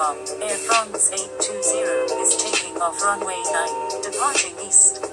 com. Air France 820 is taking off runway 9, departing east.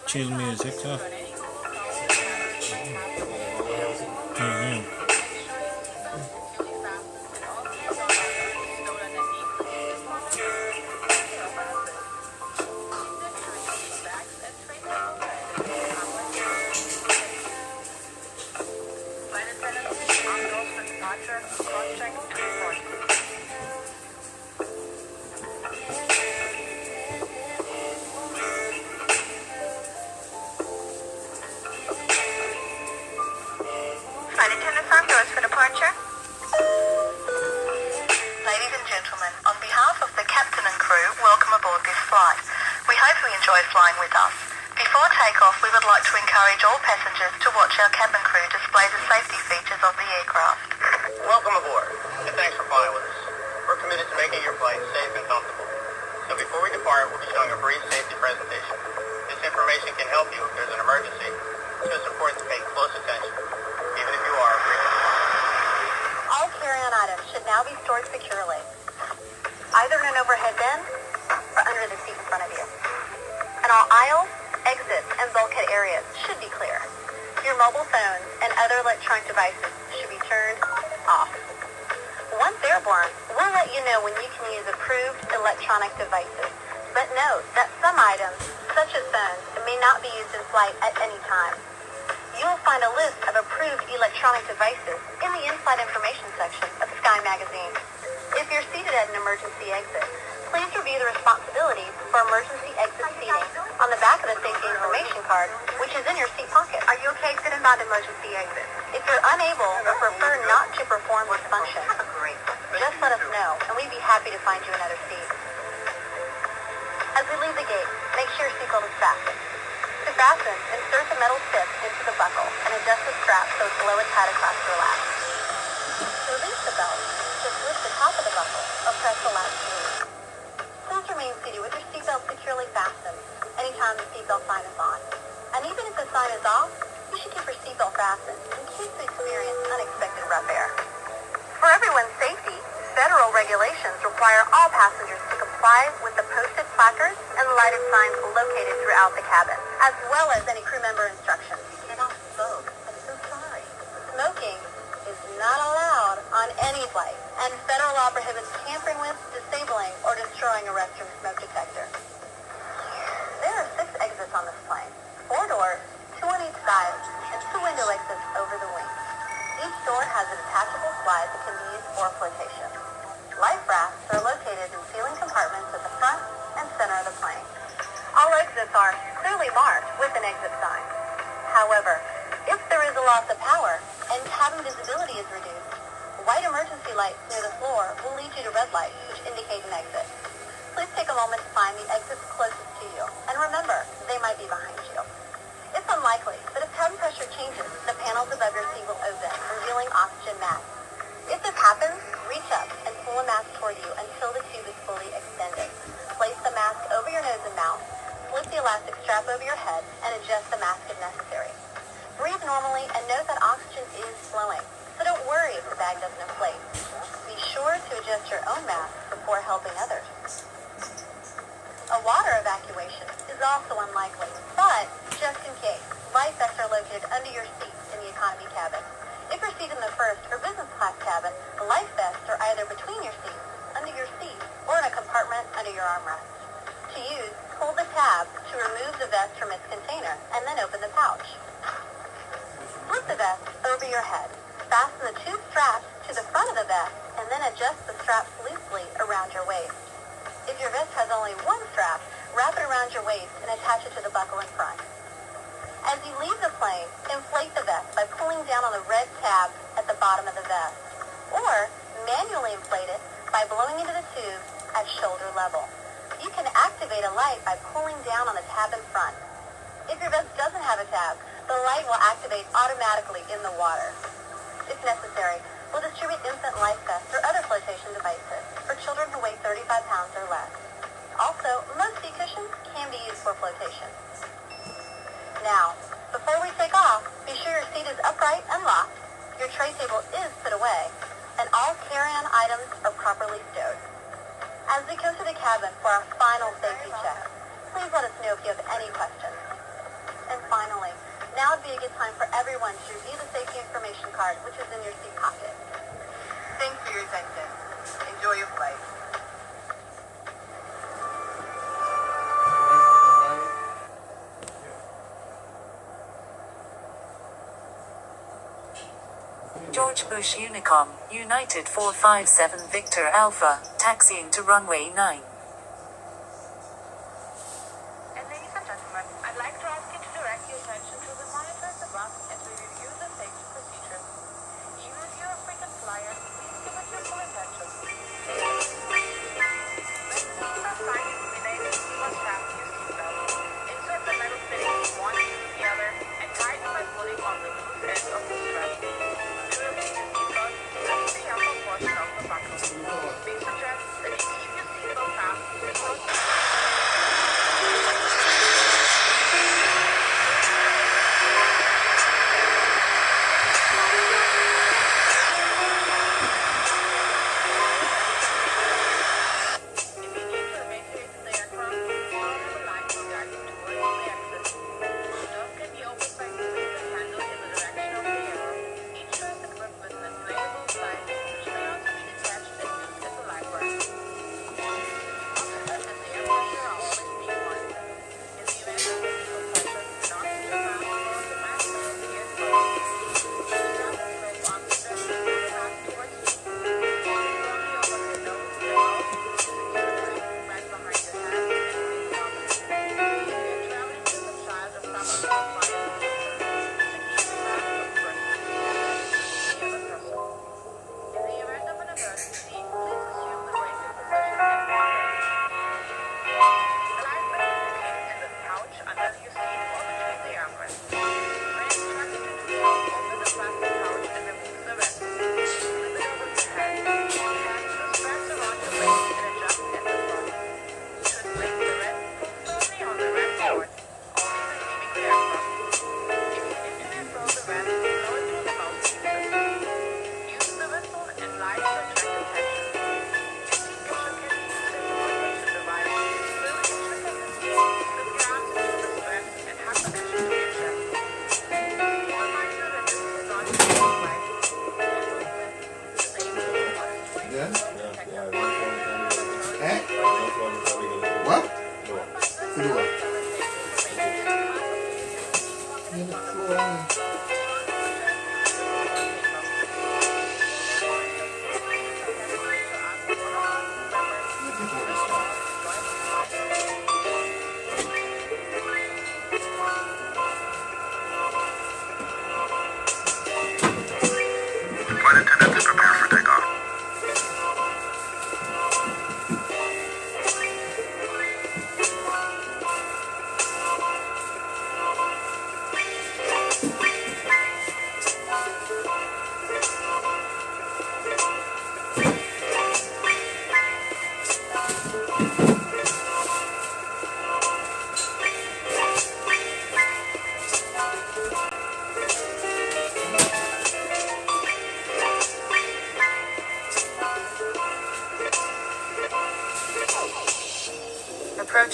Chill music, so. Flying with us. Before takeoff, we would like to encourage all passengers to watch our cabin crew display the safety features of the aircraft. Welcome aboard, and thanks for flying with us. We're committed to making your flight safe and comfortable. So before we depart, we'll be showing a brief safety presentation. This information can help you if there's an emergency, so it's important to pay close attention, even if you are a frequent flyer. All carry-on items should now be stored securely, either in an overhead bin or under the seat in front of you. And all aisles, exits, and bulkhead areas should be clear. Your mobile phones and other electronic devices should be turned off. Once airborne, we'll let you know when you can use approved electronic devices. But note that some items, such as phones, may not be used in flight at any time. You'll find a list of approved electronic devices in the in-flight information section of Sky Magazine. If you're seated at an emergency exit, please review the responsibilities for emergency exit seating on the back of the safety information card, which is in your seat pocket. Are you okay sitting by the emergency exit? If you're unable or prefer not to perform this function, just let us know, and we'd be happy to find you another seat. As we leave the gate, make sure your seatbelt is fastened. To fasten, insert the metal tip into the buckle and adjust the strap so it's below and tight across your lap. To release the belt, just lift the top of the buckle or press the latch to release. Please remain seated with your seatbelt securely fastened anytime the seatbelt sign is on. And even if the sign is off, you should keep your seatbelt fastened in case you experience unexpected rough air. For everyone's safety, federal regulations require all passengers to comply with the posted placards and lighted signs located throughout the cabin, as well as any crew member instructions. You cannot smoke. I'm so sorry. Smoking is not allowed on any flight, and federal law prohibits tampering with, disabling, or destroying a restroom smoke detector. There are 6 exits on this plane, 4 doors, 2 on each side, and 2 window exits over the wing. Each door has a detachable slide that can be used for flotation. Life rafts are located in ceiling compartments at the front and center of the plane. All exits are clearly marked with an exit sign. However, if there is a loss of power and cabin visibility is reduced, white emergency lights near the floor will lead you to red lights, which indicate an exit. Please take a moment to find the exits closest to you, and remember, they might be behind you. It's unlikely, but if cabin pressure changes, the panels above your seat will open, revealing oxygen masks. If this happens, reach up and pull a mask toward you until the tube is fully extended. Place the mask over your nose and mouth, slip the elastic strap over your head, and adjust the mask if necessary. Breathe normally and note that oxygen is flowing, so don't worry if the bag doesn't inflate. Be sure to adjust your own mask before helping others. A water evacuation is also unlikely, but just in case, life vests are located under your seats in the economy cabin. If you're seated in the first or business class cabin, the life vests are either between your seats, under your seat, or in a compartment under your armrest. To use, pull the tab to remove the vest from its container, and then open the pouch. Flip the vest over your head. Fasten the 2 straps to the front of the vest, and then adjust the straps loosely around your waist. If your vest has only 1 strap, wrap it around your waist and attach it to the buckle in front. As you leave the plane, inflate the vest by pulling down on the red tab at the bottom of the vest, or manually inflate it by blowing into the tube at shoulder level. You can activate a light by pulling down on the tab in front. If your vest doesn't have a tab, the light will activate automatically in the water. If necessary, we'll distribute infant life vests or other flotation devices for children who weigh 35 pounds or less. Also, most seat cushions can be used for flotation. Now, before we take off, be sure your seat is upright and locked, your tray table is put away, and all carry-on items are properly stowed. As we come to the cabin for our final safety check, please let us know if you have any questions. And finally, now would be a good time for everyone to review the safety information card, which is in your seat pocket. Thanks for your attention. Enjoy your flight. George Bush Unicom, United 457 Victor Alpha, taxiing to runway 9. And ladies and gentlemen, I'd like to ask you to direct your attention to the monitors above as we review the safety procedures. Even if you're a frequent flyer, please give us your full attention. When seats are assigned to eliminated, you must fasten your seatbelt. Insert the metal fitting from one end to the other and tighten by pulling on the loose end of the strap. To release your seatbelt, lift the upper portion of the buckle. We suggest that you keep your seatbelt fastened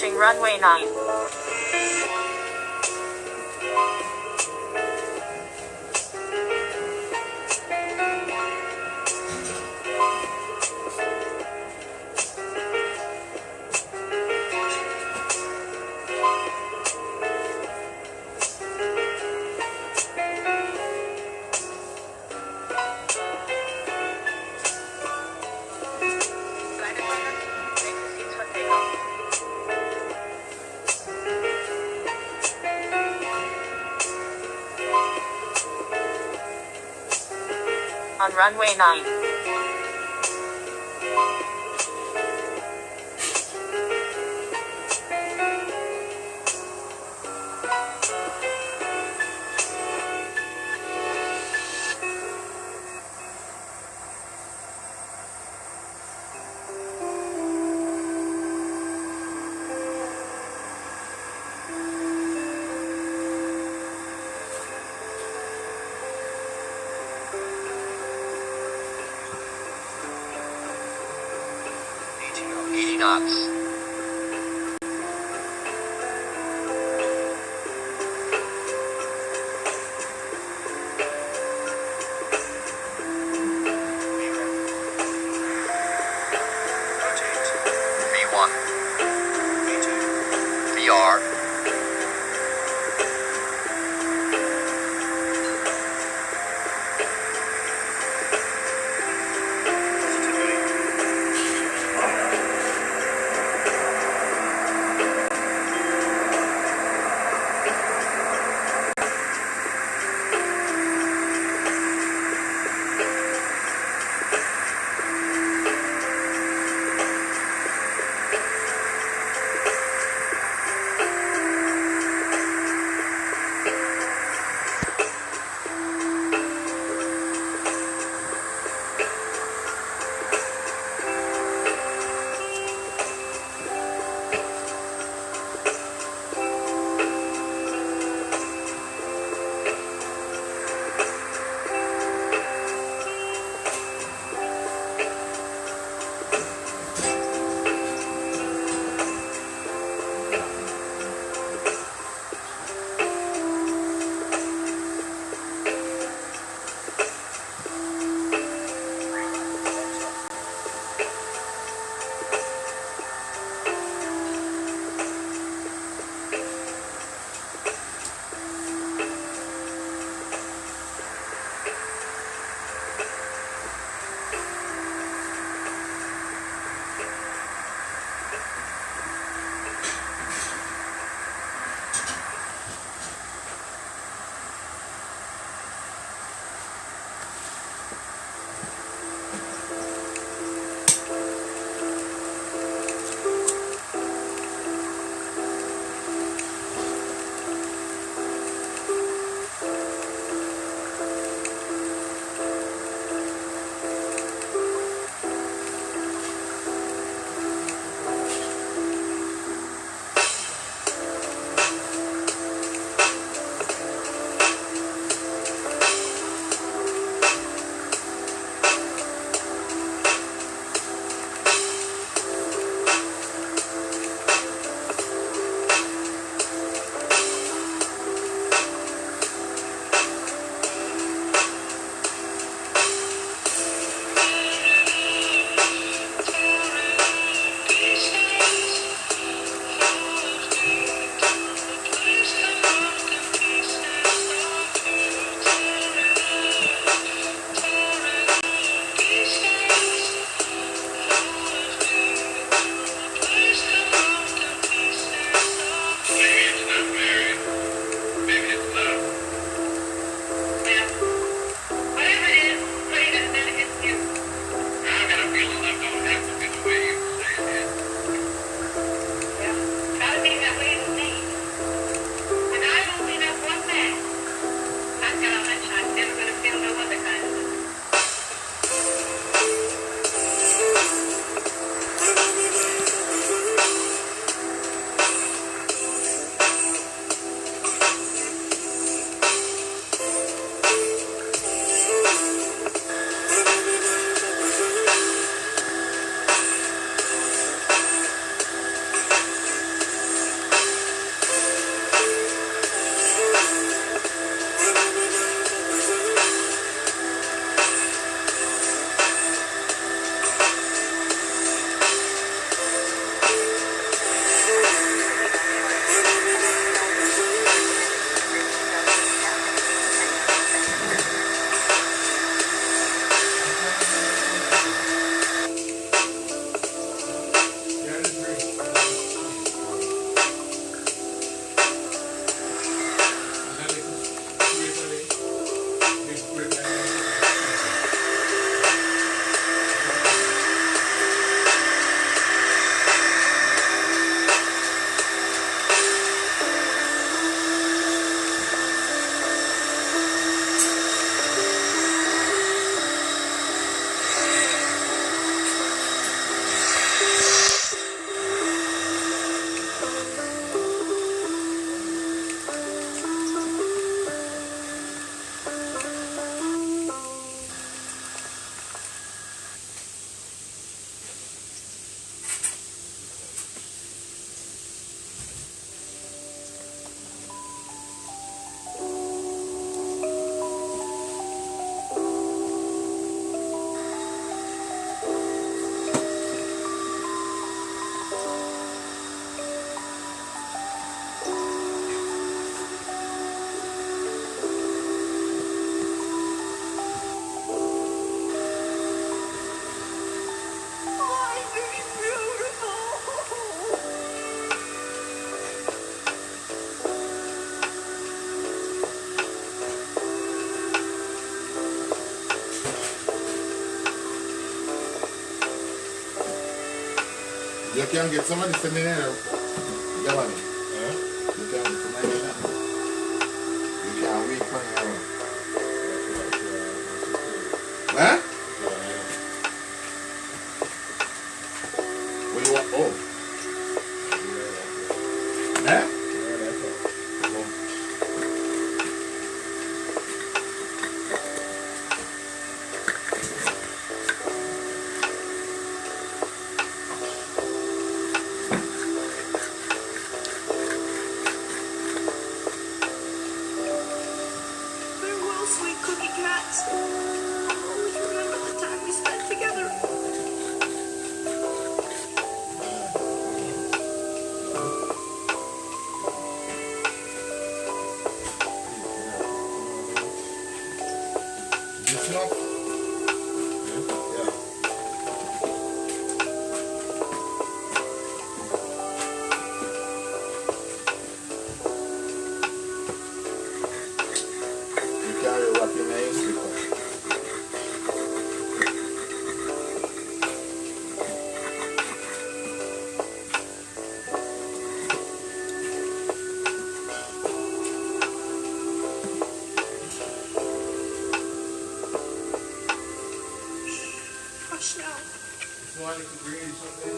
approaching runway 9. On runway 9. ATO 80 knots. Rotate. V1. V2. VR. Positivity. You can get somebody sending in. Giovanni. Huh? You can get somebody in. You can wait for him. Huh? What do you want? Oh. Huh? Farewell, sweet cookie cats. I'll always remember the time we spent together. This not? Yeah. You carry wrap in a slipper. Hush now. So I need to bring you something?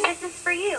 This is for you.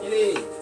Kitty.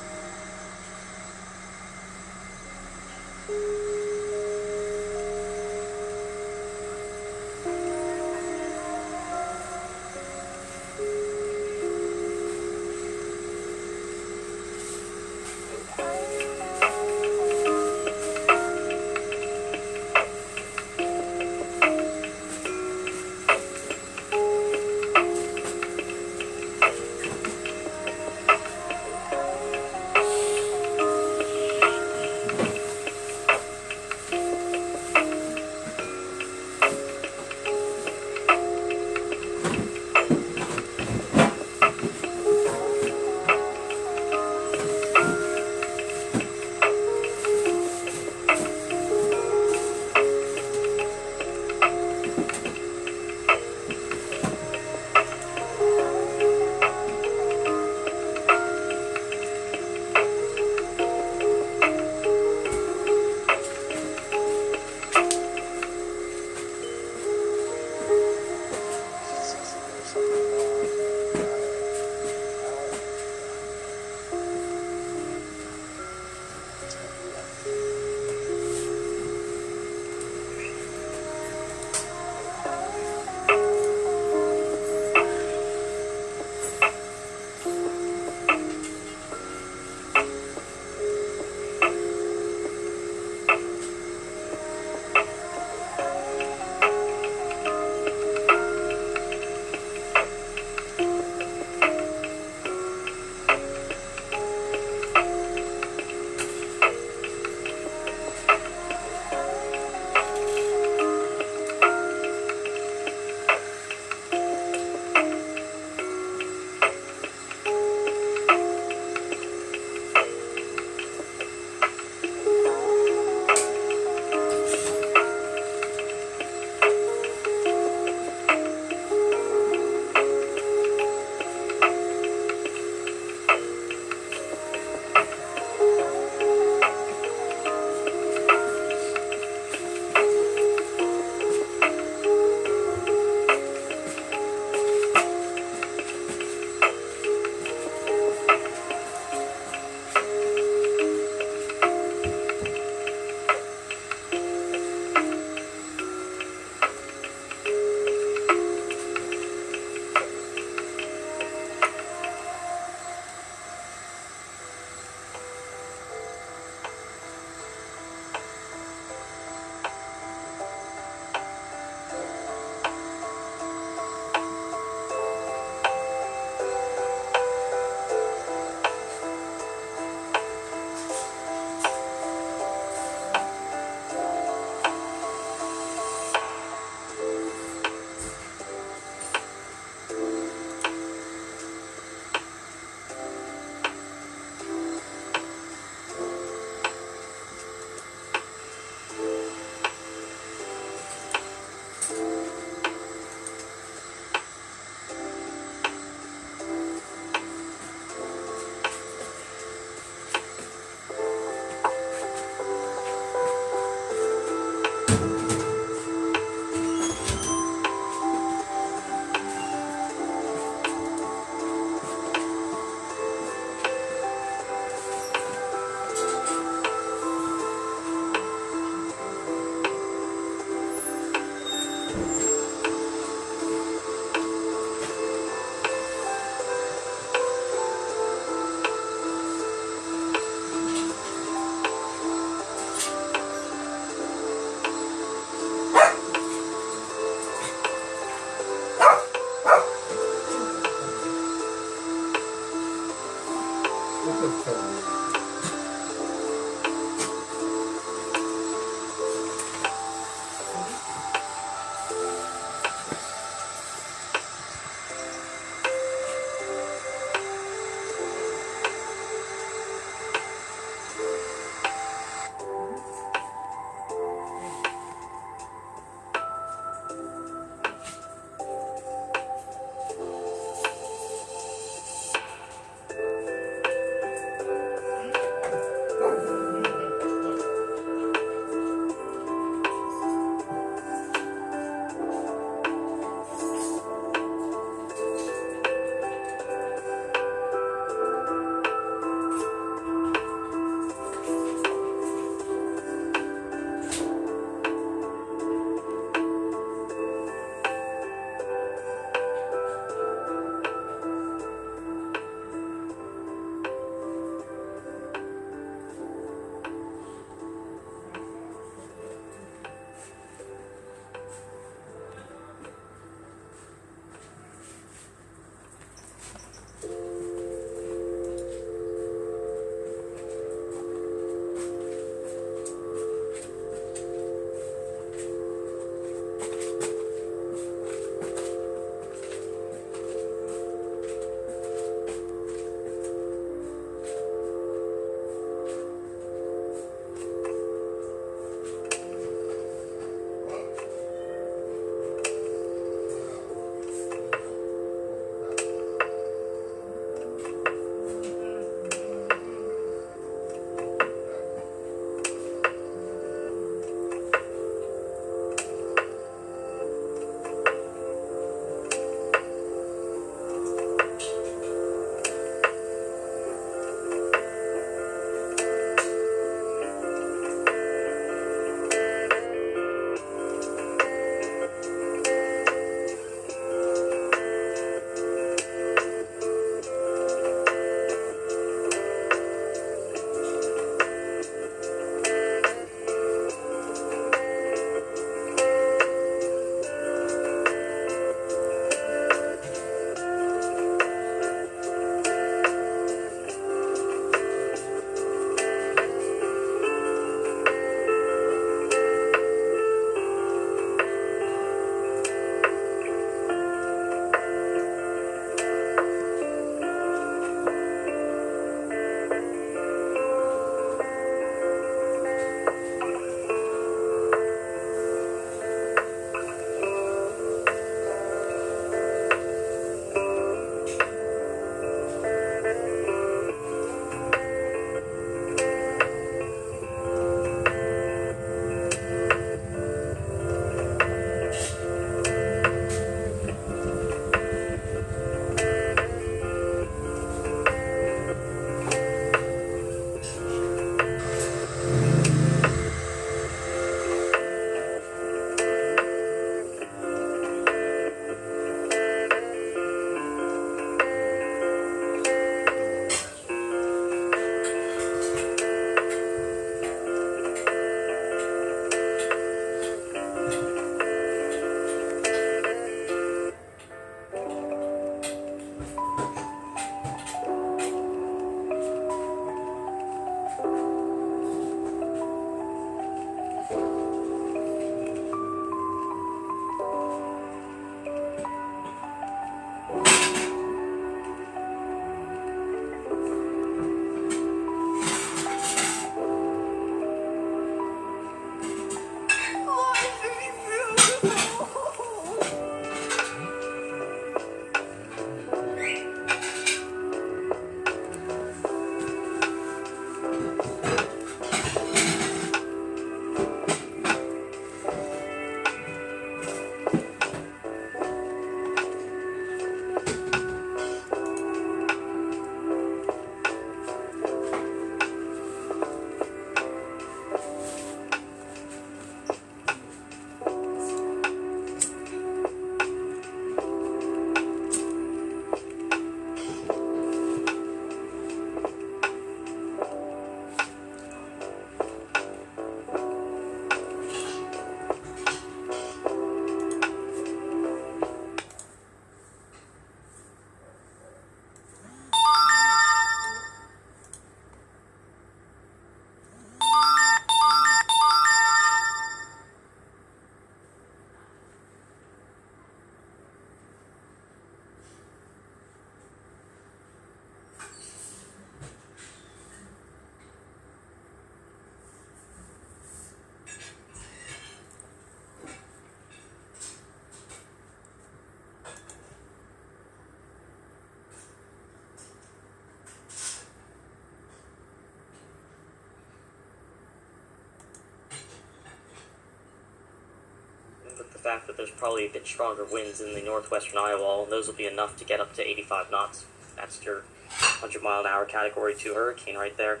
fact that there's probably a bit stronger winds in the northwestern eye wall, and those will be enough to get up to 85 knots. That's your 100-mile-an-hour Category 2 hurricane right there.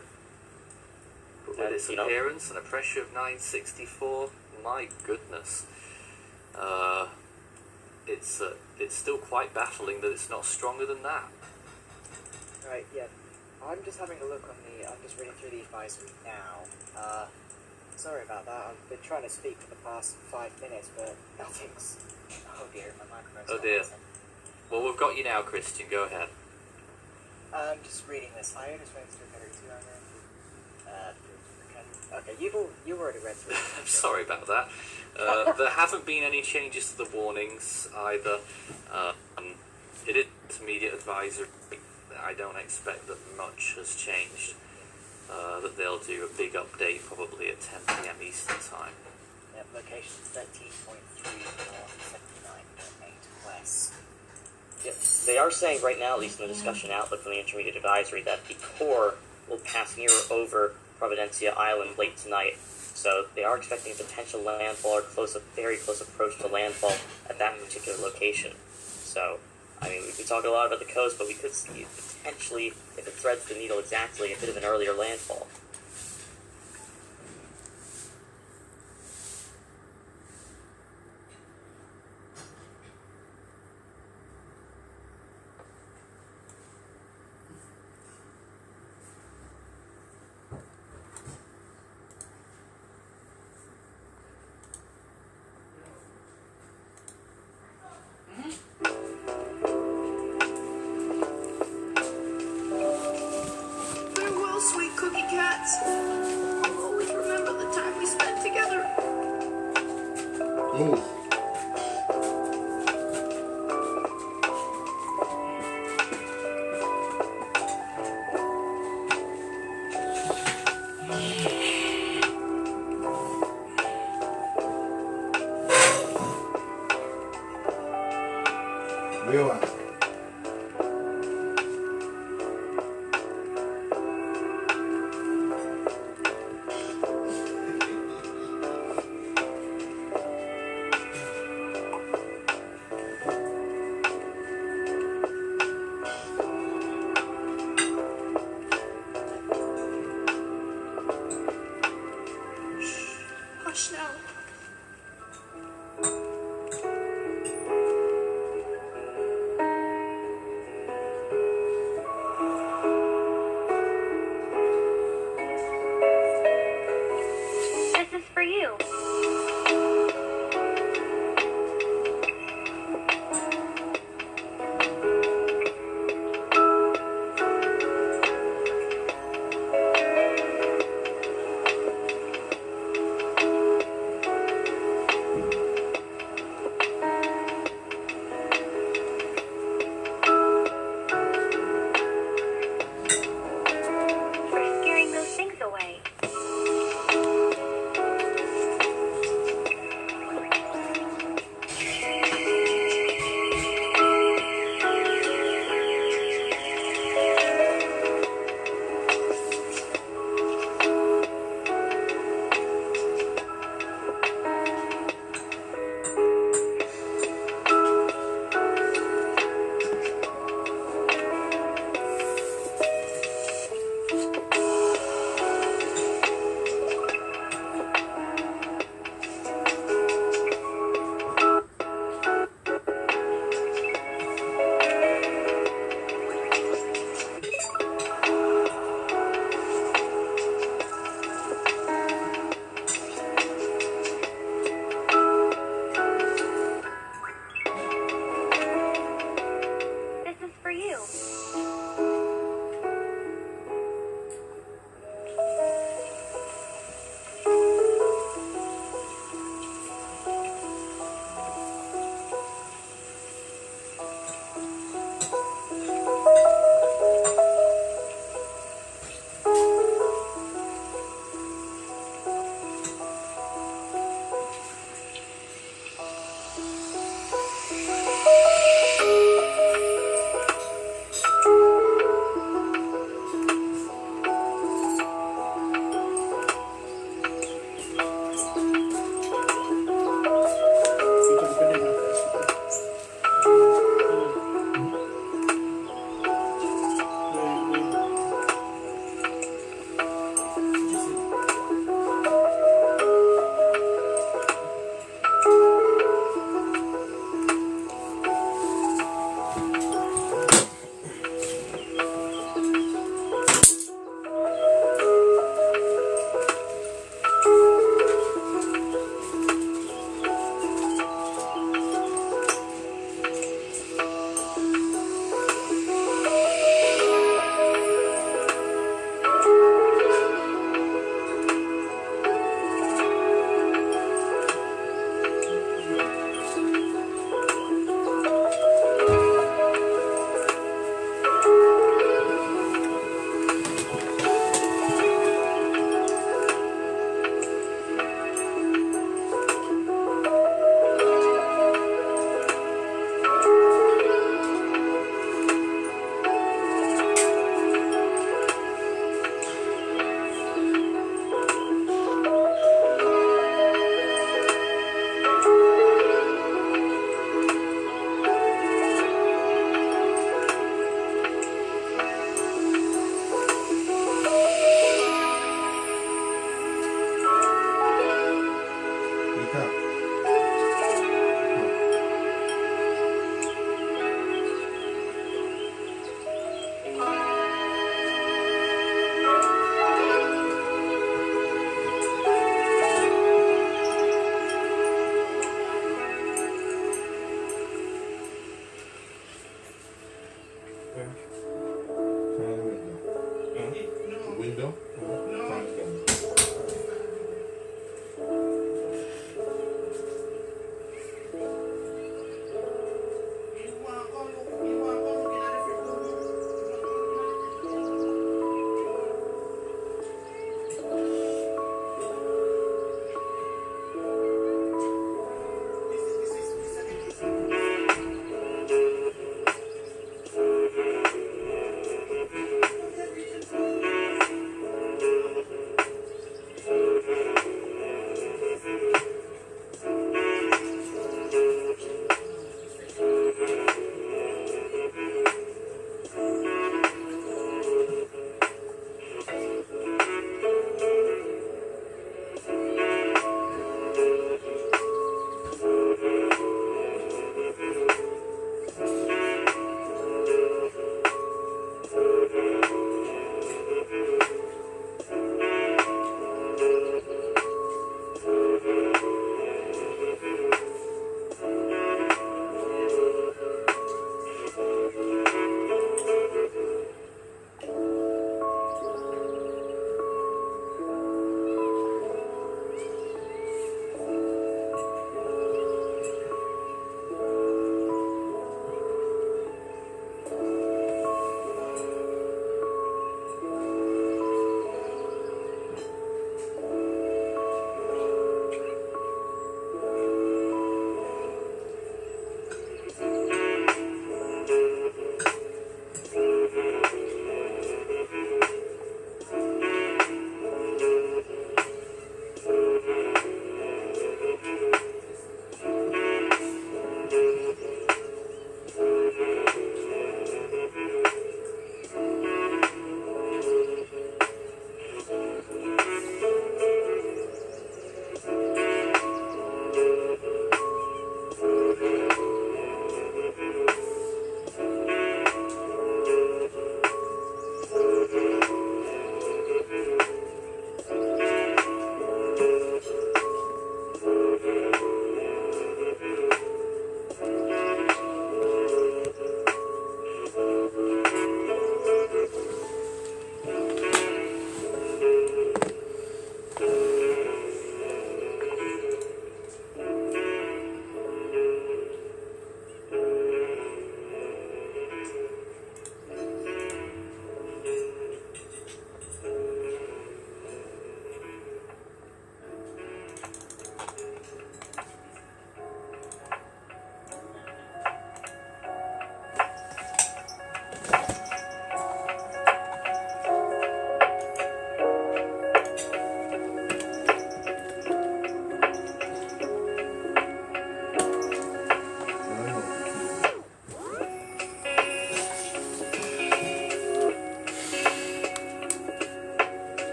But with its appearance and a pressure of 964, my goodness. It's still quite baffling that it's not stronger than that. Right, yeah. I'm just having a look on I'm just reading through the advisory now. Sorry about that. I've been trying to speak for the past 5 minutes, but nothing's... Oh dear, my microphone's Oh not dear. listening. Well, we've got you now, Christian. Go ahead. I'm just reading this. I understand it's Category 2. Okay, you've already read through it. I'm sorry about that. There haven't been any changes to the warnings either. It is immediate advisory. I don't expect that much has changed. That they'll do a big update probably at 10 p.m. Eastern Time. Yep, location 13.3 north, 79.8 west. Yep. They are saying right now, at least in the discussion outlook from the intermediate advisory, that the core will pass near or over Providencia Island late tonight. So they are expecting a potential landfall or very close approach to landfall at that particular location. So, I mean, we talk a lot about the coast, but we could see potentially, if it threads the needle exactly, a bit of an earlier landfall. Farewell, sweet cookie cats. I'll always remember the time we spent together. Ooh. Real one. Hush now. This is for you. For scaring those things away.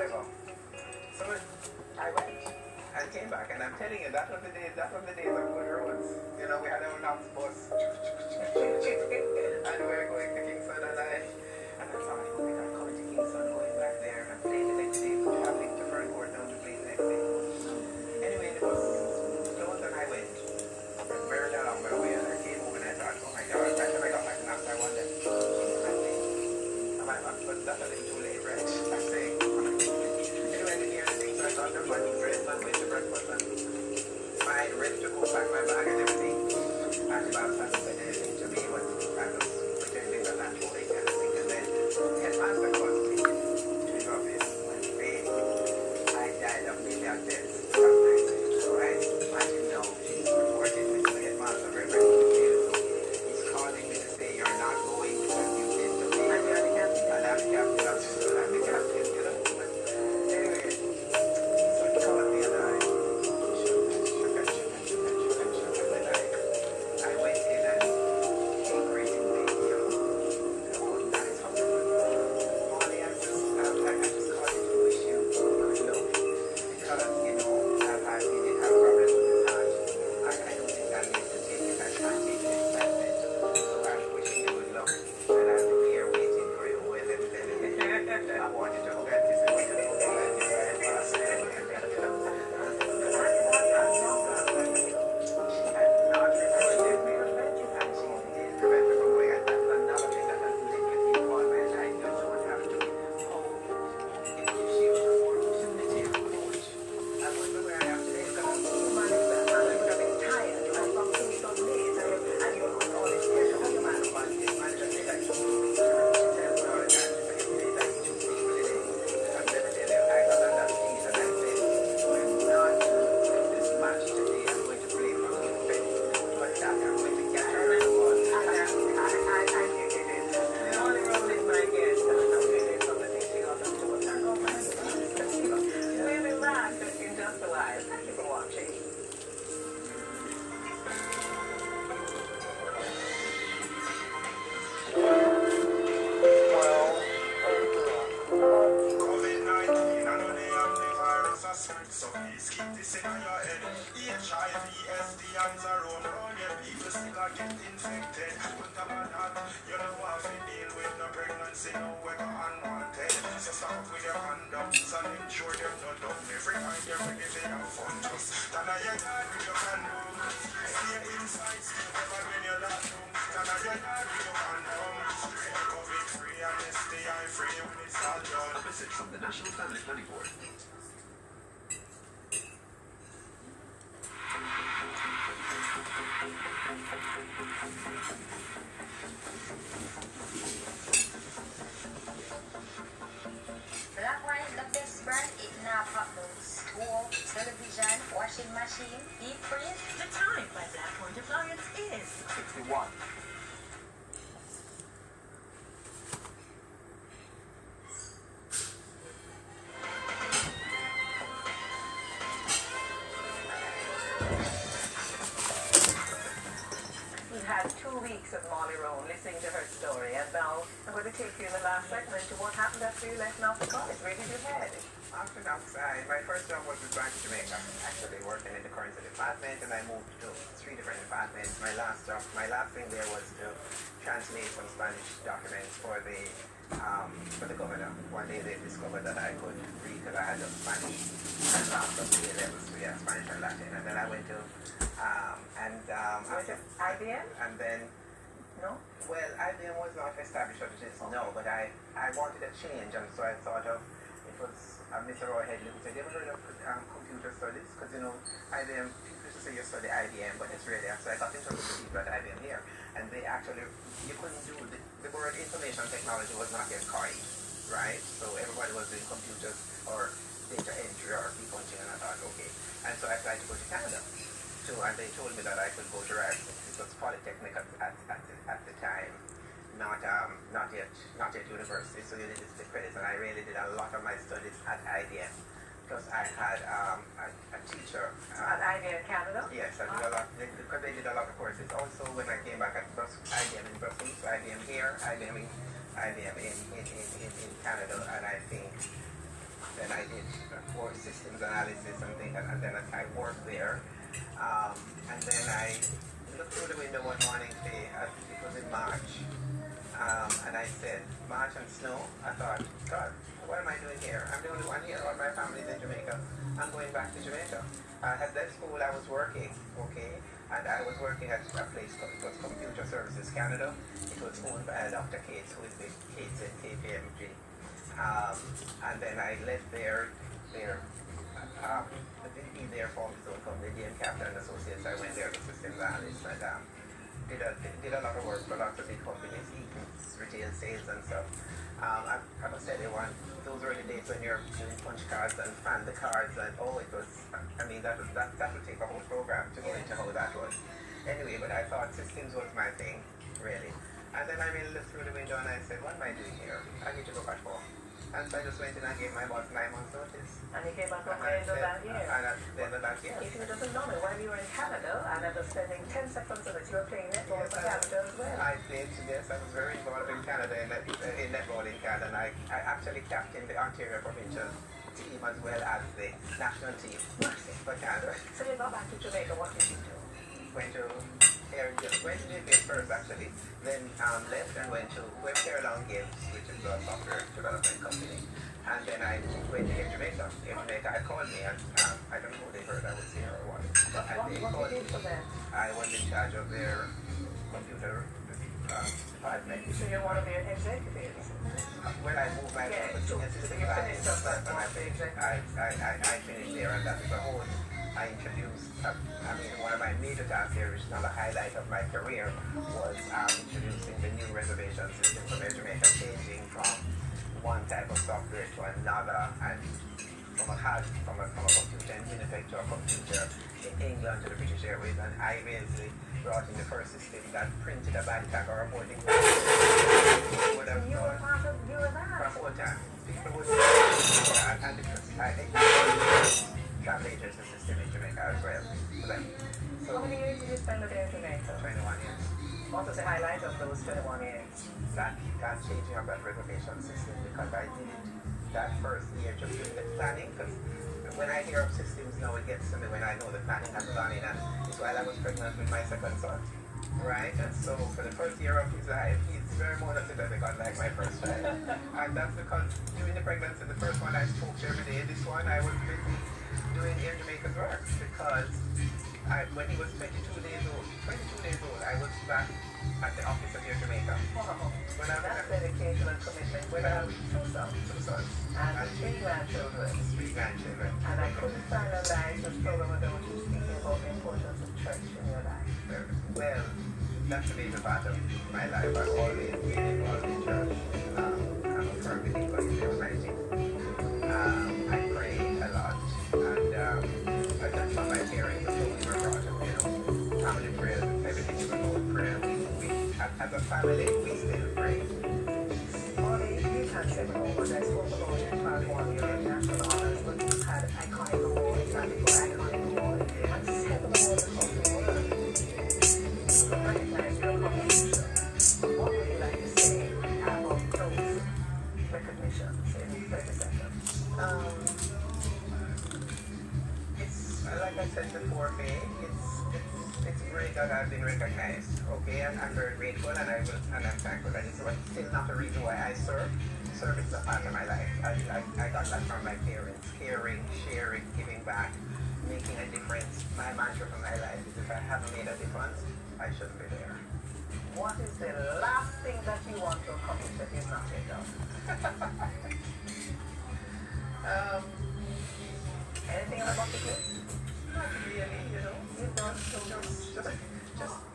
whatever. So I went and came back, and I'm telling you, that was the days of good roads. You know, we had our last bus, and we were going to Kingston, and I thought, oh my God, coming to Kingston, going back there, and playing the next day, traveling to Fernport down to play the next day. Anyway, the bus closed, and I went. Very along my way, and I came home, and I thought, oh my God, by the time I got back to Napa, I wondered, but that's a little too late, right? I say, anyway, I didn't hear anything, so I thought, I'm going to dress and went to breakfast, and fine, ready to go pack my bag and everything. And the boss hasn't said anything to me, but I was pretending that I'm holding anything, and then headmaster calls me to his office, and babe, I died of million deaths last night. So I didn't know. She's reported me to the headmaster very, very quickly, so he's calling me to say you're not going because you did to me. And you're the captain. And I'm the captain of the school, I'm the captain, you know. But anyway, so he called me, and I went in and he greeted me, you know. Oh, nice, how you doing? Molly, I just called you to wish you good luck. Because, you know, I did have problems with his heart. I don't think I need to take it. I can't take this message. So I'm wishing you good luck. And I'll be here waiting for you. Well, I wanted to go get this and wait and go and get right past it. She had not reported me, and she did prevent me from going. And that's another thing that has linked with you all my life. You don't have to if she was a more opportunity approach. I wonder where I am today because you managed that man. I would have been tired. You had some things so late and you're on all this pressure. How you manage this manager say that you speak to her? She tells me all the time. She says that you speak with it. And let me tell you, I got on that seat and I said, we're not with this match today. I'm going to play for you. But that I'm going to catch her and all. I knew you did. The only role is my guest. And I'm doing some of the things she got to do. I go back. We'll be back in just a while. Thank you for watching. COVID-19, I know they have the virus a spread, so please keep this in your head. HIV, STIs are round your people still are get infected. Put them on that, you don't have to deal with no pregnancy, no weather unwanted. So stop with your condoms and ensure them not dumb. Every time you're ready to have fun, just stand on your yard with your condoms. Stay inside, stay never when you're locked down. Stand on your yard with your condoms. You're COVID-free and STI-free when it's all done. A message from the National Family Planning Board. Black wine, the best brand, it now problems. Stove, television, washing machine, deep freeze. The time by Black Point Appliance is 61. We've had 2 weeks of Molly Rowan listening to her story, and now I'm going to take you in the last segment to what happened after you left Knox College. Where did you head? After Knox, my first job was with Bank of Jamaica, actually working in the currency department, and I moved to 3 different departments. My last thing there was to translate some Spanish documents for the governor. One day they discovered that I could read because I had just Spanish and last of the A levels, so yeah, Spanish and Latin. And then I went to IBM? And then No? well, IBM was not established as it is now, but I wanted a change, and so I thought of it was Mr. Roy Headley who said, "You ever heard of computer studies?" Because you know, IBM, people used to say you study IBM, but it's really, so I got in touch with the people at IBM here, and they actually, you couldn't do, the word information technology was not yet coined, right? So everybody was doing computers or data entry or punching, and I thought, okay. And so I applied to go to Canada. So, and they told me that I could go to Ryerson. It was Polytechnic at the time, not yet university. So you needed the credits, and I really did a lot of my studies at IBM because I had a teacher At IBM Canada? Yes, I did a lot because they did a lot of courses. Also, when I came back at IBM in Brussels, IBM here, IBM in Canada, and I think then I systems analysis and things, and then I worked there. And then I looked through the window one morning, it was in March, and I said, March and snow. I thought, God, what am I doing here? I'm the only one here. All my family's in Jamaica. I'm going back to Jamaica. I had left school, I was working, okay, and I was working at a place called Computer Services Canada. It was owned by Dr. Cates, who is the Cates at KPMG. And then I left there, the VP there formed his own company, DM Capital and Associates. I went there as a systems analyst and did a lot of work for lots of big companies, Eaton's, retail sales and stuff. I must say, those were the days when you're doing punch cards and fan the cards, and that would take a whole program to go into how that was. Anyway, but I thought systems was my thing, really. And then I really looked through the window and I said, what am I doing here? I need to go back home. And so I just went in and gave my boss 9 months notice. And you came back at the end of that year? And at the end of that year. If you doesn't know me, while you were in Canada, and I was spending 10 seconds of it, you were playing netball for Canada as well. I played, yes, I was very involved in Canada, in netball in Canada, and I actually captained the Ontario provincial team as well as the national team for Canada. So you got back to Jamaica, what did you do? Went to JPS first actually, then left and went to Caroline Games, which is a software development company, and then I went to Jamaica. I called me and I don't know who they heard I was here or what, and they called me. I was in charge of their computer department. So you're one of their executives? When I moved my system department, I finished there, and that was a whole. I introduced, one of my major tasks here, which is not a highlight of my career, was introducing the new reservation system for Jamaica, changing from one type of software to another, and from a computer in Winnipeg to a computer in England to the British Airways, and I basically brought in the first system that printed a bank tag or a boarding pass. Would have you were part of that? From all time. People would and travel agents system in Jamaica as well. So how many years did you spend there in Jamaica? 21 years. What was the highlight of those 21 years? That changing of that reservation system, because I did that first year just doing the planning, because when I hear of systems now, it gets to me when I know the planning has gone in, and it's while I was pregnant with my second son, right? And so for the first year of his life, he's very monosyllabic, like my first child. And that's because during the pregnancy, the first one I spoke to every day, this one I was busy doing Air Jamaica's work, because when he was 22 days old, I was back at the office of Air Jamaica. Wow. That's dedication and commitment. When I was two sons. And 3 grandchildren. 3 grandchildren. And I couldn't finalize this program without you speaking about the importance of church in your life. Well, that's a major part of my life. I've always been involved in church. I'm a firm believer in the Almighty. I pray a lot. And that's how my parents were brought up, family prayers, everything is about prayer. As a family, we still pray. Molly, you can't say it all, but I spoke about it part 1 year in national honors, but you had iconic awards, and before iconic awards, you had 7 awards across the world. You recognize your contribution. What would you like to say about those recognitions in 30 seconds? It's like I said before, it's great that I've been recognized, okay, and I'm very grateful, and I'm thankful that it's still not a reason why I serve. Service is a part of my life. I got that from my parents, caring, sharing, giving back, making a difference. My mantra for my life is if I haven't made a difference, I shouldn't be there. What is the last thing that you want to accomplish that you've not yet done? Anything on the bucket list? Not really, you've done so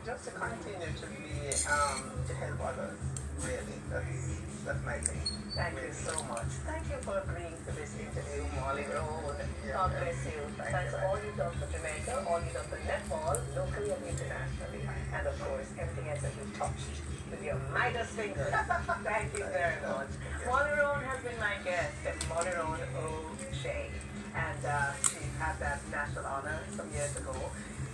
just to continue to be to help others. Really, that's my thing. Thank you so much. Thank you for agreeing to this interview, Molly Rowan. God bless you. Thanks for all you've done for Jamaica, all you've done for netball, locally and internationally, and of course everything else that you've touched with your Midas fingers. Thank you very much. Molly Rowan has been my guest, Molly Rowan O'Shea, and she had that national honor some years ago.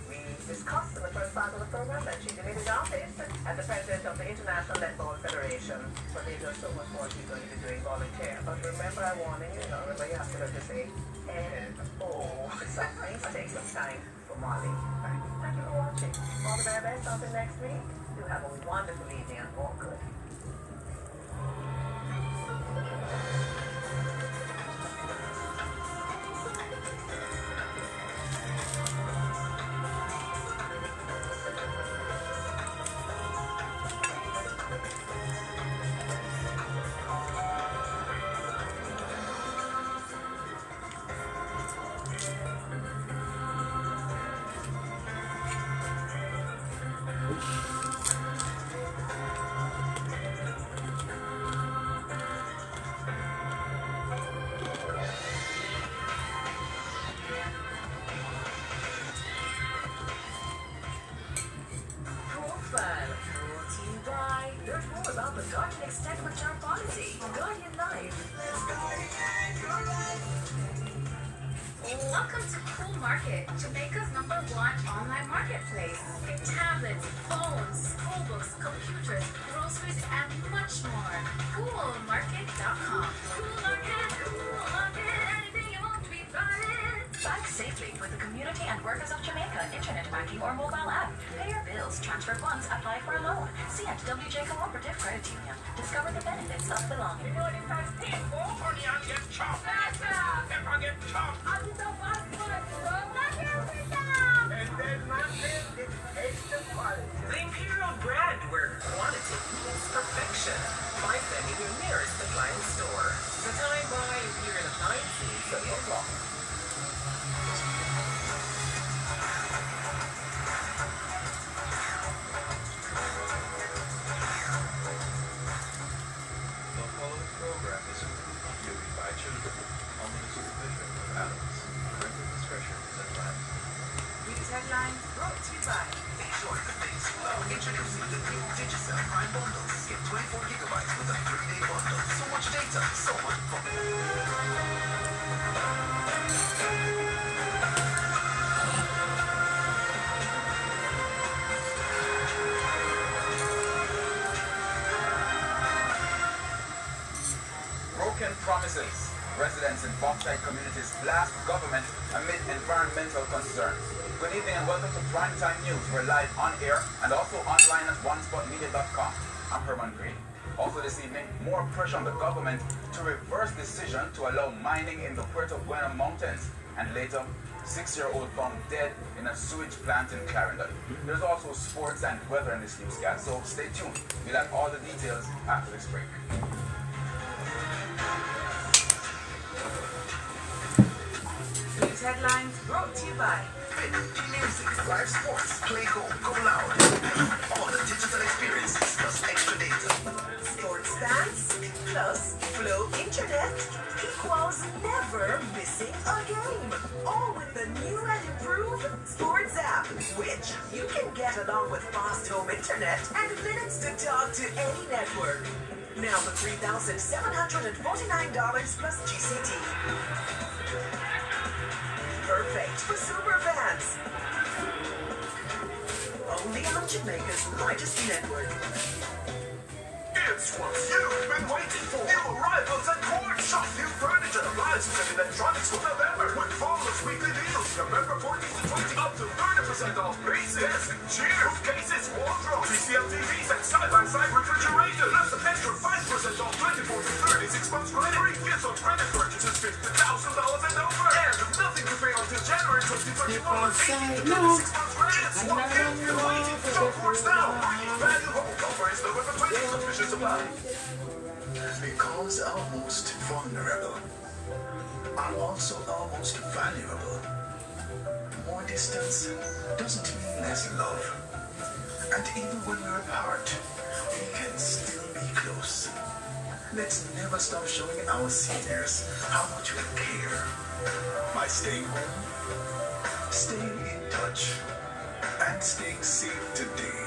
We discussed in the first part of the program that she delivered office as the president of the International Netball Federation, but there's just so much more she's going to be doing. volunteer. But remember I warning you, remember you have to learn to say N-O. Some things take some time for Molly. Thank you for watching. All the very best until next week. You have a wonderful evening and all good. Welcome to Cool Market, Jamaica's #1 online marketplace. Get tablets, phones, schoolbooks, computers, groceries, and much more. CoolMarket.com. Cool Market, anything you want to be buying. Bank safely with the community and workers of Jamaica internet banking or mobile app. Pay your bills, transfer funds, apply for a loan. See at WJ Cooperative Credit Union. Discover the benefits of belonging. If I get chopped, and then my friend gets extra quality. The Imperial brand, where quantity means perfection. Find them in your nearest appliance store. The time by Imperial Appliances, 7 o'clock. The following program is viewed by children under the supervision of adults. Parental discretion is advised. These headlines brought to you by Enjoy the things you love. Introducing the new Digicel Prime Bundles. Get 24 gigabytes with a 3-day bundle. So much data, so much fun. Broken promises. Residents in bauxite communities blast government amid environmental concerns. Good evening and welcome to Primetime News. We're live on air and also online at onespotmedia.com. I'm Herman Green. Also this evening, more pressure on the government to reverse decision to allow mining in the Puerto Bueno Mountains. And later, 6-year-old found dead in a sewage plant in Clarendon. There's also sports and weather in this newscast, so stay tuned. We'll have all the details after this break. News headlines brought to you by Music, live sports, play home, go loud. All the digital experiences plus extra data. Sports fans plus Flow Internet equals never missing a game. All with the new and improved Sports app, which you can get along with fast home internet and minutes to talk to any network. Now for $3,749 plus GCT. Perfect for super fans. Only on Jamaica's largest network. It's what you've been waiting for. New arrivals at Court. Shop new furniture, appliances, and electronics for November with fabulous weekly deals. November 14th to 20th, up to 30% off bases, desk, chairs, bookcases, wardrobes, PCL TVs, and side-by-side refrigerators. Plus an extra 5% off 24 to 36 months credit. Free gifts on credit purchases $50,000 and over. And nothing to pay until January 2021. 36 months credit. It's what you've been waiting for. Shop Courts now. Bringing value home. Offer is November 20th. Official supply. Because our most vulnerable are also our most valuable. More distance doesn't mean less love. And even when we're apart, we can still be close. Let's never stop showing our seniors how much we care. By staying home, staying in touch, and staying safe today.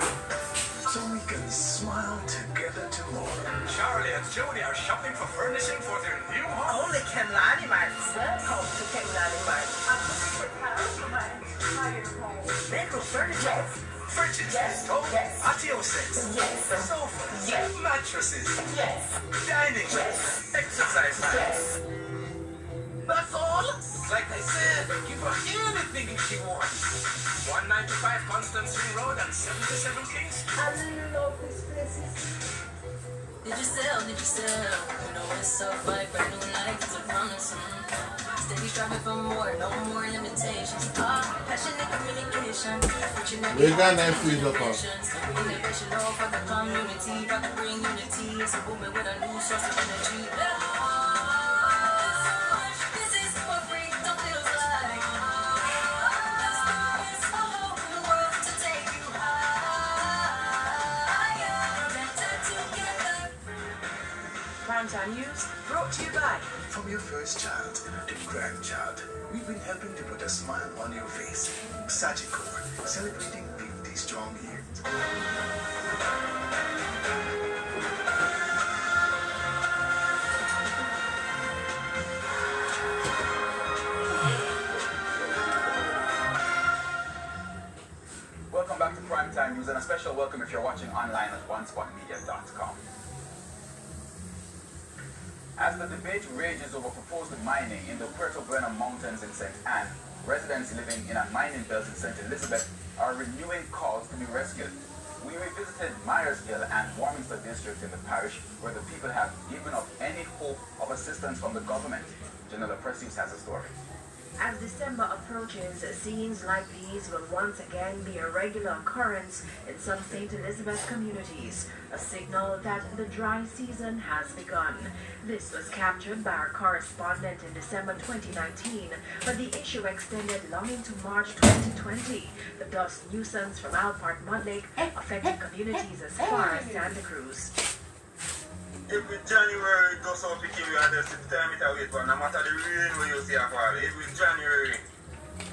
So we can smile together tomorrow. Charlie and Jody are shopping for furnishing for their new home. Only Kenlani Marts. Welcome to Kenlani Marts. I'm looking for cars for my entire home. Bedroom furniture, Fridges, patio sets, sofas, mattresses, dining, exercise mats. That's all? Like I said, give her anything if she wants. 195 Constance Ring Road and 77 King Street. I love this place. Did you sell? You know it's so fun, brand new life is a promise. Steady striving for more, no more limitations. Passionate communication. We got that freeze up on. Innovation all for the community, about to bring unity. It's a movement with a new source of energy. This is for free, don't feel like the world to take you higher. Better together. Primetime News brought to you by. From your first child to grandchild, we've been helping to put a smile on your face. Sagicor, celebrating 50 strong years. Welcome back to Primetime News, and a special welcome if you're watching online at onespotmedia.com. As the debate rages over proposed mining in the Puerto Bueno Mountains in St. Anne, residents living in a mining belt in St. Elizabeth are renewing calls to be rescued. We revisited Myersville and Warminster districts in the parish where the people have given up any hope of assistance from the government. Janella Precious has a story. As December approaches, scenes like these will once again be a regular occurrence in some St. Elizabeth communities, a signal that the dry season has begun. This was captured by our correspondent in December 2019, but the issue extended long into March 2020. The dust nuisance from Alpart Mud Lake affected communities as far as Santa Cruz. Every January, dust out picking we are just the time it away, but no matter the rain where you see a fall, every January,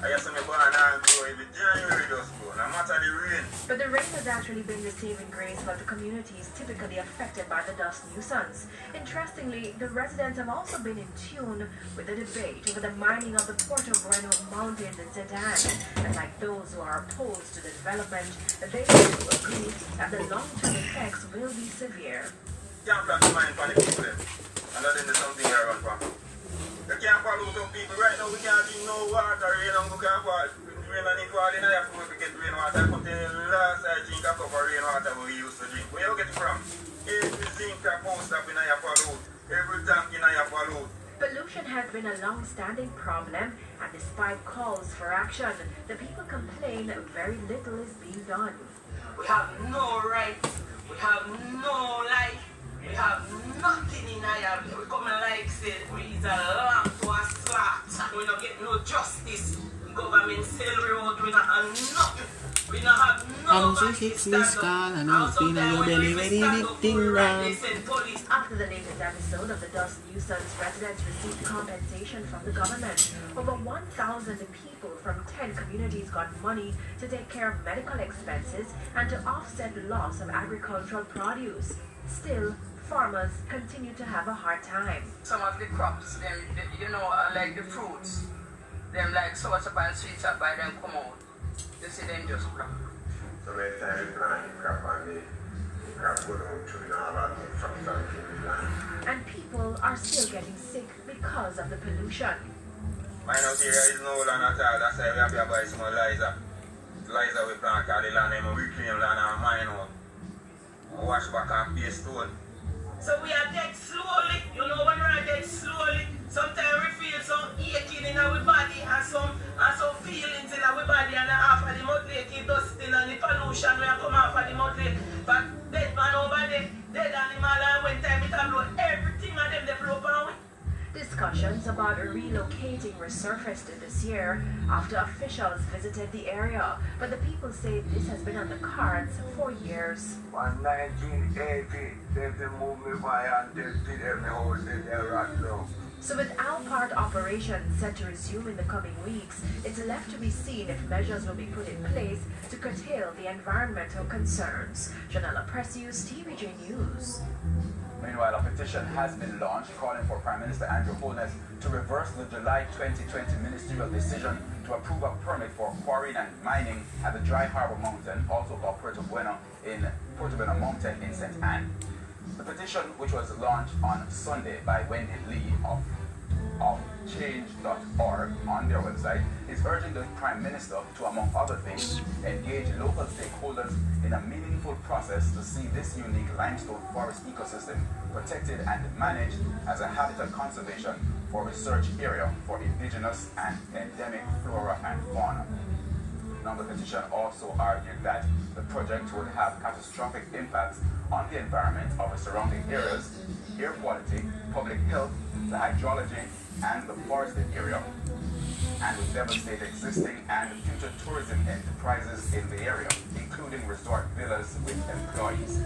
I have some born and grow, every January dust go, no matter the rain. But the rain has actually been the saving grace for the communities typically affected by the dust nuisance. Interestingly, the residents have also been in tune with the debate over the mining of the Puerto Bueno Mountains in St. Anne. And like those who are opposed to the development, they too agree that the long-term effects will be severe. You can't plant the mine for the people, and then there's something here around for. You can't pollute our people. Right now, we can't get no water, rain, and we can't fall. Rain and it fall in, I have to get rainwater. But the last I drink a cup of rainwater we used to drink. Where you get it from? Every zinc tap post up in your pollute. Every tank in your pollute. Pollution has been a long-standing problem, and despite calls for action, the people complain very little is being done. We have no rights. We have no life. We have nothing in our. We come like say we is a lamb to a slaughter. We don't get no justice. Government sell road. We don't have nothing. We don't have nobody to stand up. After the latest episode of the dust nuisance, residents received compensation from the government. Over 1,000 people from 10 communities got money to take care of medical expenses and to offset the loss of agricultural produce. Still, farmers continue to have a hard time. Some of the crops, them, you know, like the fruits, them like sour up and sweet up by them come out. You see them just crop. So many times you plant the crop and the crop go down through and all that substance in the land. And people are still getting sick because of the pollution. Mine out here is no land at all. That's why we have to buy some Liza. Liza we plant all the land and reclaim land and mine out. Wash back and pay stone. So we are dead slowly. You know when we are dead slowly, sometimes we feel some aching in our body and some feelings in our body, and half of the mud lake is dusting and the pollution we are come off of the mud lake. But dead man over there, dead animal, and when time it blow, everything of them they blow away. Discussions about relocating resurfaced this year after officials visited the area, but the people say this has been on the cards for years. In 1980, they moved me by and they did every house in there right now. So with Alpart operations set to resume in the coming weeks, it's left to be seen if measures will be put in place to curtail the environmental concerns. Janella Precious, TVJ News. Meanwhile, a petition has been launched calling for Prime Minister Andrew Holness to reverse the July 2020 ministerial decision to approve a permit for quarrying and mining at the Dry Harbor Mountain, also called Puerto Bueno Mountain in St. Anne. The petition, which was launched on Sunday by Wendy Lee of change.org on their website, is urging the Prime Minister to, among other things, engage local stakeholders in a meaningful process to see this unique limestone forest ecosystem protected and managed as a habitat conservation for research area for indigenous and endemic flora and fauna. Now, the petition also argued that the project would have catastrophic impacts on the environment of the surrounding areas, air quality, public health, the hydrology, and the forested area, and would devastate existing and future tourism enterprises in the area, including resort villas with employees.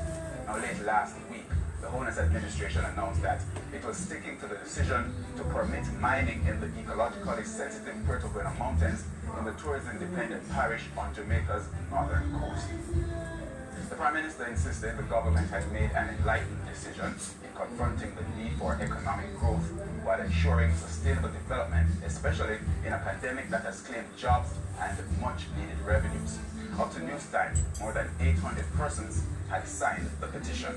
Now, late last week, the Holness administration announced that it was sticking to the decision to permit mining in the ecologically sensitive Puerto Bueno Mountains in the tourism-dependent parish on Jamaica's northern coast. The Prime Minister insisted the government had made an enlightened decision in confronting the need for economic growth while ensuring sustainable development, especially in a pandemic that has claimed jobs and much-needed revenues. Up to news time, more than 800 persons had signed the petition.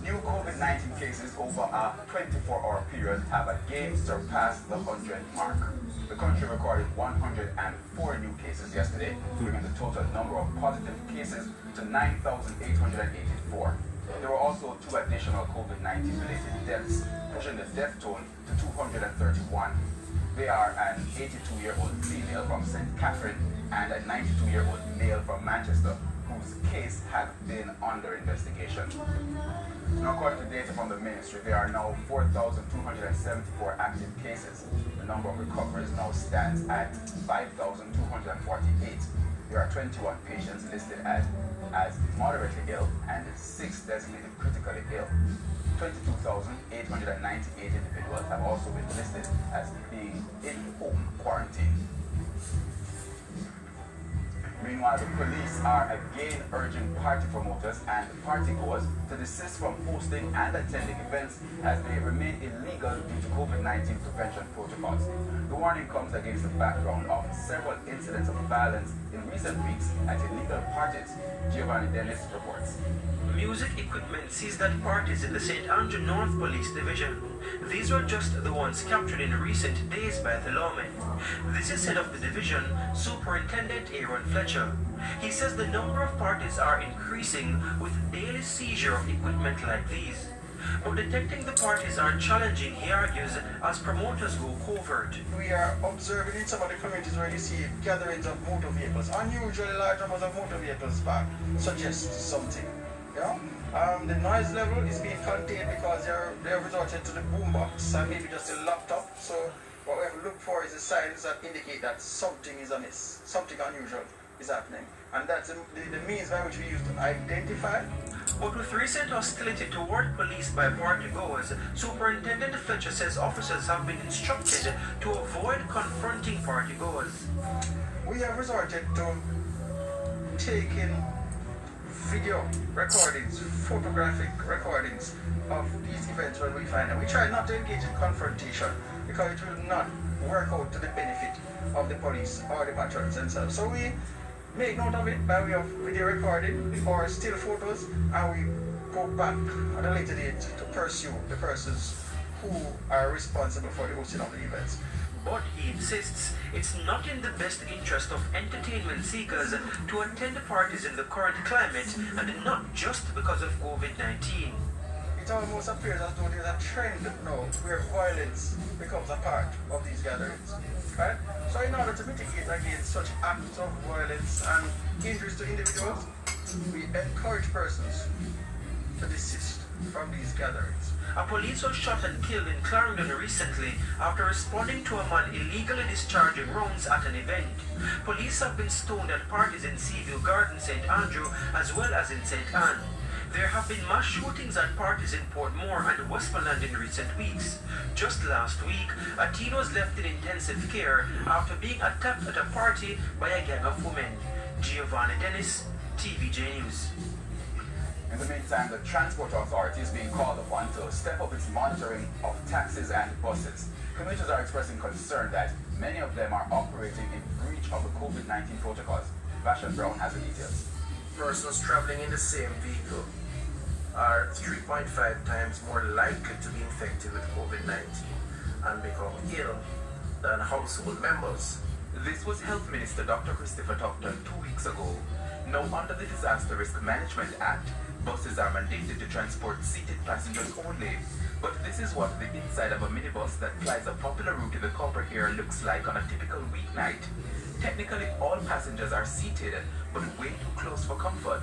New COVID-19 cases over a 24-hour period have again surpassed the 100 mark. The country recorded 104 new cases yesterday, bringing the total number of positive cases to 9,884. There were also 2 additional COVID-19 related deaths, pushing the death toll to 231. They are an 82-year-old female from St. Catherine and a 92-year-old male from Manchester, whose case had been under investigation. Now, according to data from the ministry, there are now 4,274 active cases. The number of recoveries now stands at 5,248. There are 21 patients listed as moderately ill and 6 designated critically ill. 22,898 individuals have also been listed as being in home quarantine. Meanwhile, the police are again urging party promoters and partygoers to desist from hosting and attending events as they remain illegal due to COVID-19 prevention protocols. The warning comes against the background of several incidents of violence in recent weeks at illegal parties. Giovanni Dennis reports. Music equipment seized at parties in the St. Andrew North Police Division. These were just the ones captured in recent days by the lawmen. This is head of the division, Superintendent Aaron Fletcher. He says the number of parties are increasing with daily seizure of equipment like these. But detecting the parties are challenging, he argues, as promoters go covert. We are observing in some of the communities where you see gatherings of motor vehicles. Unusually large numbers of motor vehicles back suggests something. Yeah? The noise level is being contained because they're resorted to the boombox and maybe just a laptop. So what we have to look for is the signs that indicate that something is amiss, something unusual is happening. And that's the means by which we use to identify. But with recent hostility toward police by partygoers, Superintendent Fletcher says officers have been instructed to avoid confronting partygoers. We have resorted to taking video recordings, photographic recordings of these events when we find them. We try not to engage in confrontation because it will not work out to the benefit of the police or the patrons themselves. So we make note of it by way of video recording or still photos, and we go back at a later date to pursue the persons who are responsible for the hosting of the events. But he insists it's not in the best interest of entertainment seekers to attend parties in the current climate, and not just because of COVID-19. It almost appears as though there's a trend now where violence becomes a part of these gatherings. Right? So in order to mitigate against such acts of violence and injuries to individuals, we encourage persons to desist from these gatherings. A police was shot and killed in Clarendon recently after responding to a man illegally discharging rounds at an event. Police have been stoned at parties in Seaview Garden, St. Andrew, as well as in St. Anne. There have been mass shootings at parties in Portmore and Westmoreland in recent weeks. Just last week, a teen was left in intensive care after being attacked at a party by a gang of women. Giovanni Dennis, TVJ News. In the meantime, the Transport Authority is being called upon to step up its monitoring of taxis and buses. Commuters are expressing concern that many of them are operating in breach of the COVID-19 protocols. Vashon Brown has the details. Persons traveling in the same vehicle are 3.5 times more likely to be infected with COVID-19 and become ill than household members. This was Health Minister Dr. Christopher Tufton 2 weeks ago. Now, under the Disaster Risk Management Act, buses are mandated to transport seated passengers only. But this is what the inside of a minibus that flies a popular route in the copper here looks like on a typical weeknight. Technically, all passengers are seated, but way too close for comfort.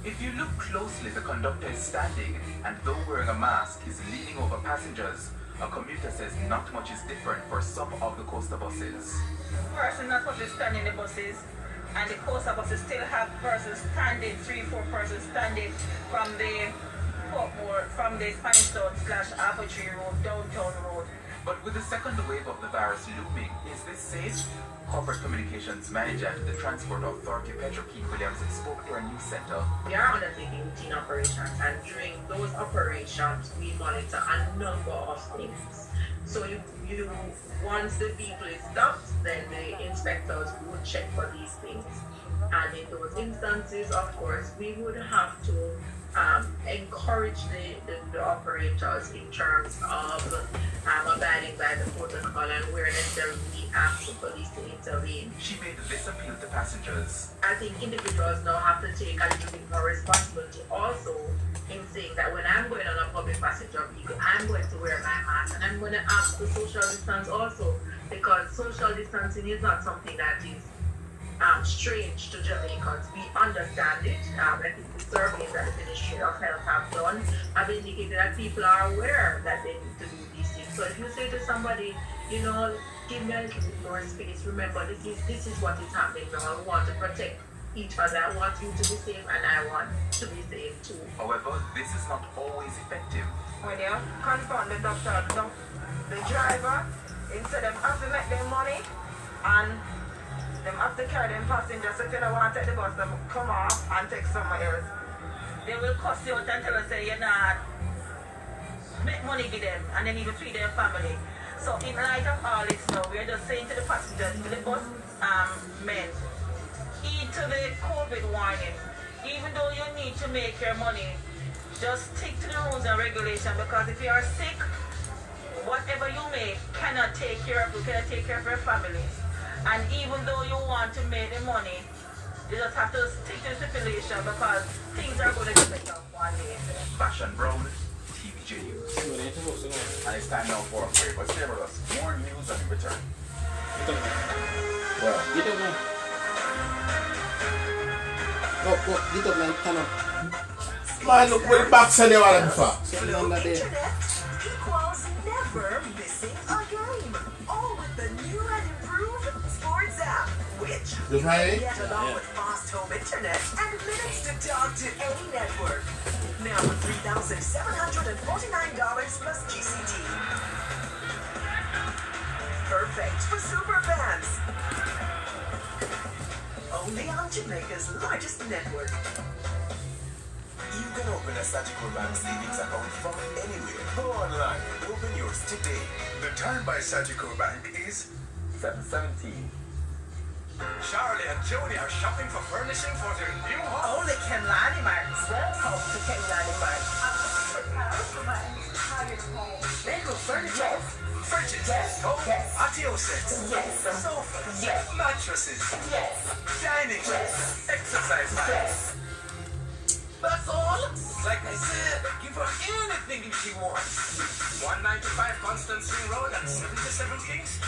If you look closely, the conductor is standing, and though wearing a mask, is leaning over passengers. A commuter says not much is different for some of the coaster buses. Persons not supposed to stand in the buses, and the coaster buses still have persons standing, 3-4 persons standing from the Spanish Town / Apple Tree Road, downtown road. But with the second wave of the virus looming, is this safe? Corporate Communications Manager at the Transport Authority, Pedro Keith Williams, spoke to our news center. We are undertaking routine operations, and during those operations, we monitor a number of things. So you once the vehicle is stopped, then the inspectors would check for these things. And in those instances, of course, we would have to encourage the operators in terms of abiding by the protocol and where necessary we ask the police to intervene. She made this appeal to passengers. I think individuals now have to take a little bit more responsibility also in saying that when I'm going on a public passenger vehicle, I'm going to wear my mask, and I'm going to ask for social distance also, because social distancing is not something that is strange to Jamaicans. We understand it. I think the surveys that the Ministry of Health have done have indicated that people are aware that they need to do these things. So if you say to somebody, give me a little bit more space, remember this is what is happening now. I want to protect each other. I want you to be safe, and I want to be safe too. However, this is not always effective. When you confront the doctor, the driver, instead of have to make them money and them have to carry them passengers, so if you don't want to take the bus, them come off and take somewhere else. They will cuss you out and tell us say you're not make money with them, and then even feed their family. So in light of all this now, we're just saying to the passengers, to the bus men, heed to the COVID warning. Even though you need to make your money, just stick to the rules and regulations, because if you are sick, whatever you make cannot take care of you, cannot take care of your family. And even though you want to make the money, you just have to stick to the stipulation, because things are going to get better one day. Vashon Brown, TVJ News. And it's time now for a break, but stay with us. More news on the return. Well, get up now. Get up now, turn up. Man, look what the box are there for. Flow Internet equals never missing a game. All with the new and improved Sports app, which you can get along with fast home internet and minutes to talk to any network. Now for $3,749 plus GCT. Perfect for super fans. Only on Jamaica's largest network. You can open a Sagicor Bank savings account from anywhere. Go online, open yours today. The time by Sagicor Bank is 7:17. Charlie and Jody are shopping for furnishing for their new home. Only Kenlani Marks. Welcome to Kenlani Marks. Bedroom furniture. Fridges. Yes. Patio sets. Yes. Sofas. Yes. Mattresses. Yes. Dining. Yes. Exercise mats. Yes. That's all. Like I said, give her anything she wants. 195 Constant Swing Road and 77 Kings. I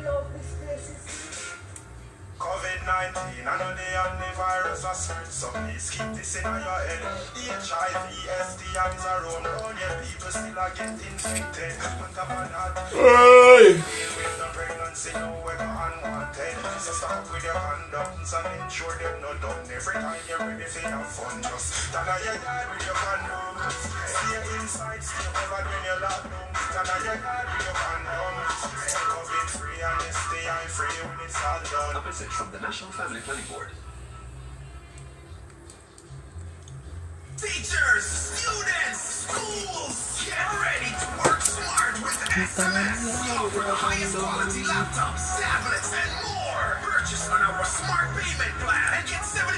love this place. COVID-19, I know the only virus I search, so please keep this in your head. HIV, STIs are round yet people still are get infected. On top of that, with the pregnancy, no weather unwanted. So start with your condoms and ensure them not done. Every time you're ready for your fun, just stand on your yard with your condoms. Stay inside, stay covered when you're locked down. Stand on your yard with your condoms. Stay COVID-free and STI-free when it's all done. A message from the National Family Planning Board. Teachers, students, schools, get ready to work smart with SMS. Offer the highest quality laptops, tablets, and more. Purchase on our smart payment plan and get 75%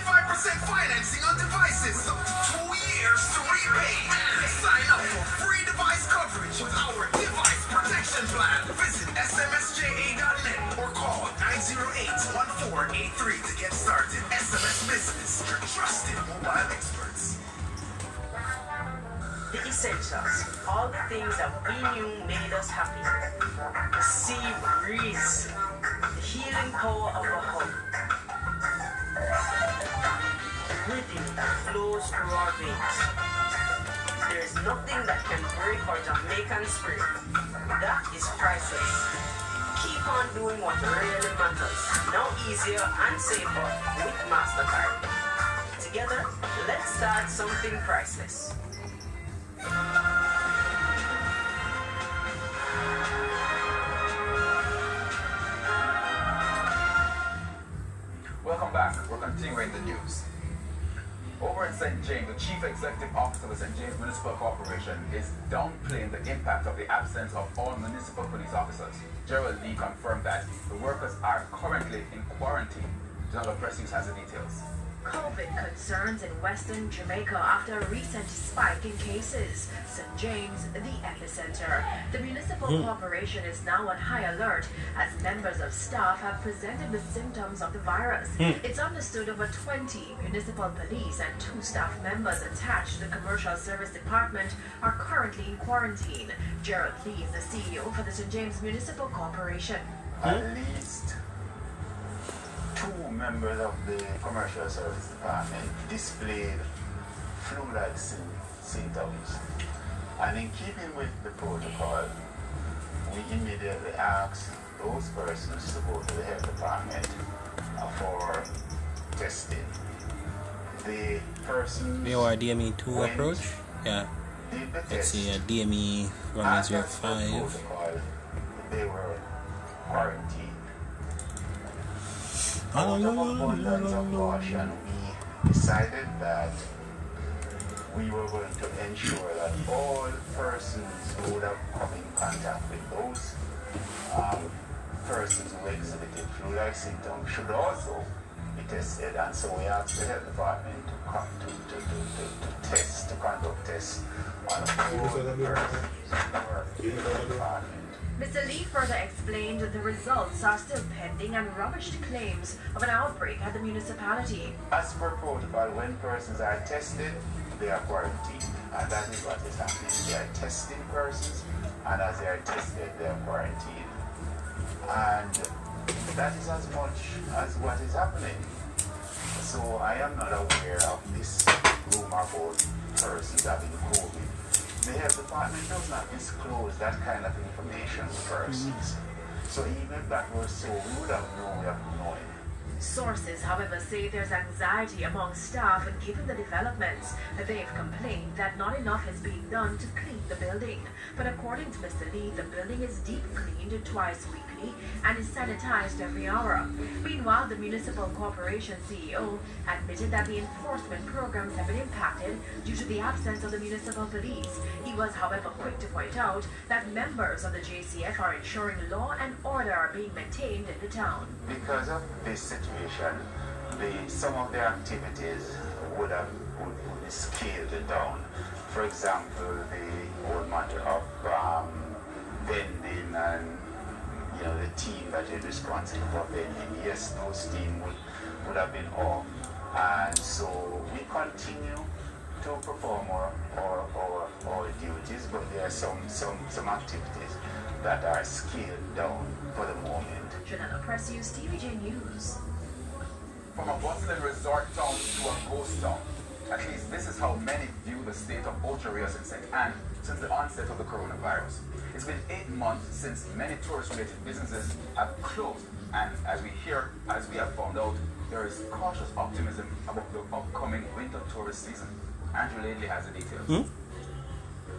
financing on devices up to 2 years to repay. And sign up for free device coverage with our device protection plan. Visit smsja.net or call 908-1483 to get started. SMS Business, your trusted mobile experts. The essentials, all the things that we knew made us happy. The sea breeze, the healing power of a hug, the rhythm that flows through our veins. There is nothing that can break our Jamaican spirit. That is priceless. Keep on doing what really matters. Now easier and safer with MasterCard. Together, let's start something priceless. Welcome back. We're continuing the news. Over in St. James, the Chief Executive Officer of the St. James Municipal Corporation is downplaying the impact of the absence of all municipal police officers. Gerald Lee confirmed that the workers are currently in quarantine. Jonathan Press News has the details. COVID concerns in Western Jamaica after a recent spike in cases. St. James, the epicenter. The municipal corporation is now on high alert as members of staff have presented with symptoms of the virus. It's understood over 20 municipal police and 2 staff members attached to the commercial service department are currently in quarantine. Gerald Lee is the CEO for the St. James Municipal Corporation. At least 2 members of the commercial service department displayed flu-like symptoms. And in keeping with the protocol, we immediately asked those persons to go to the health department for testing. The person our DME 2 approach? Yeah. Let's see, DME 105. They were quarantined. Out of abundance of caution, we decided that we were going to ensure that all persons who would have come in contact with those persons who exhibited flu-like symptoms should also be tested. And so we asked the health department to come to conduct tests on all the persons who were in the department. Mr. Lee further explained that the results are still pending and rubbished claims of an outbreak at the municipality. As per protocol, when persons are tested, they are quarantined. And that is what is happening. They are testing persons, and as they are tested, they are quarantined. And that is as much as what is happening. So I am not aware of this rumor about persons having COVID. The health department does not disclose that kind of information to persons. So even if that were so, we would have known, Sources, however, say there's anxiety among staff and given the developments, they've complained that not enough is being done to clean the building. But according to Mr. Lee, the building is deep cleaned twice weekly and is sanitized every hour. Meanwhile, the municipal corporation CEO admitted that the enforcement programs have been impacted due to the absence of the municipal police. He was, however, quick to point out that members of the JCF are ensuring law and order are being maintained in the town. Because of this situation, some of the activities would be scaled down. For example, the whole matter of vending and the team that is responsible for vending. Yes, those team would have been off, and so we continue to perform our duties, but there are some activities that are scaled down for the moment. Janella Precious, TVJ News. From a bustling resort town to a ghost town. At least this is how many view the state of Ocho Rios in St. Anne since the onset of the coronavirus. It's been 8 months since many tourist-related businesses have closed, and as we have found out, there is cautious optimism about the upcoming winter tourist season. Andrew Ladley has the details.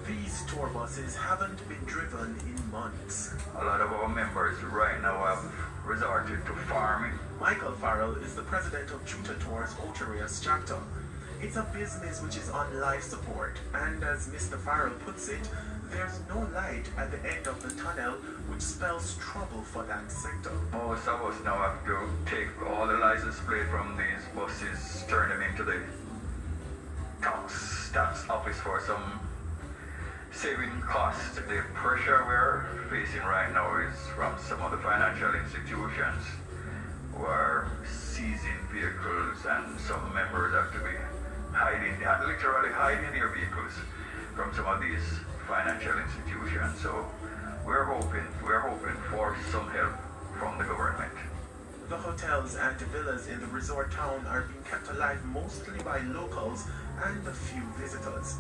These tour buses haven't been driven in months. A lot of our members right now have resorted to farming. Michael Farrell is the president of Juta Tours Ocho Rios chapter. It's a business which is on life support, and as Mr. Farrell puts it, there's no light at the end of the tunnel, which spells trouble for that sector. Most of us now have to take all the license plate from these buses, turn them into the tax office for some saving costs. The pressure we're facing right now is from some of the financial institutions who are seizing vehicles, and some members have to be literally hiding their vehicles from some of these financial institutions. So we're hoping for some help from the government. The hotels and villas in the resort town are being kept alive mostly by locals and a few visitors.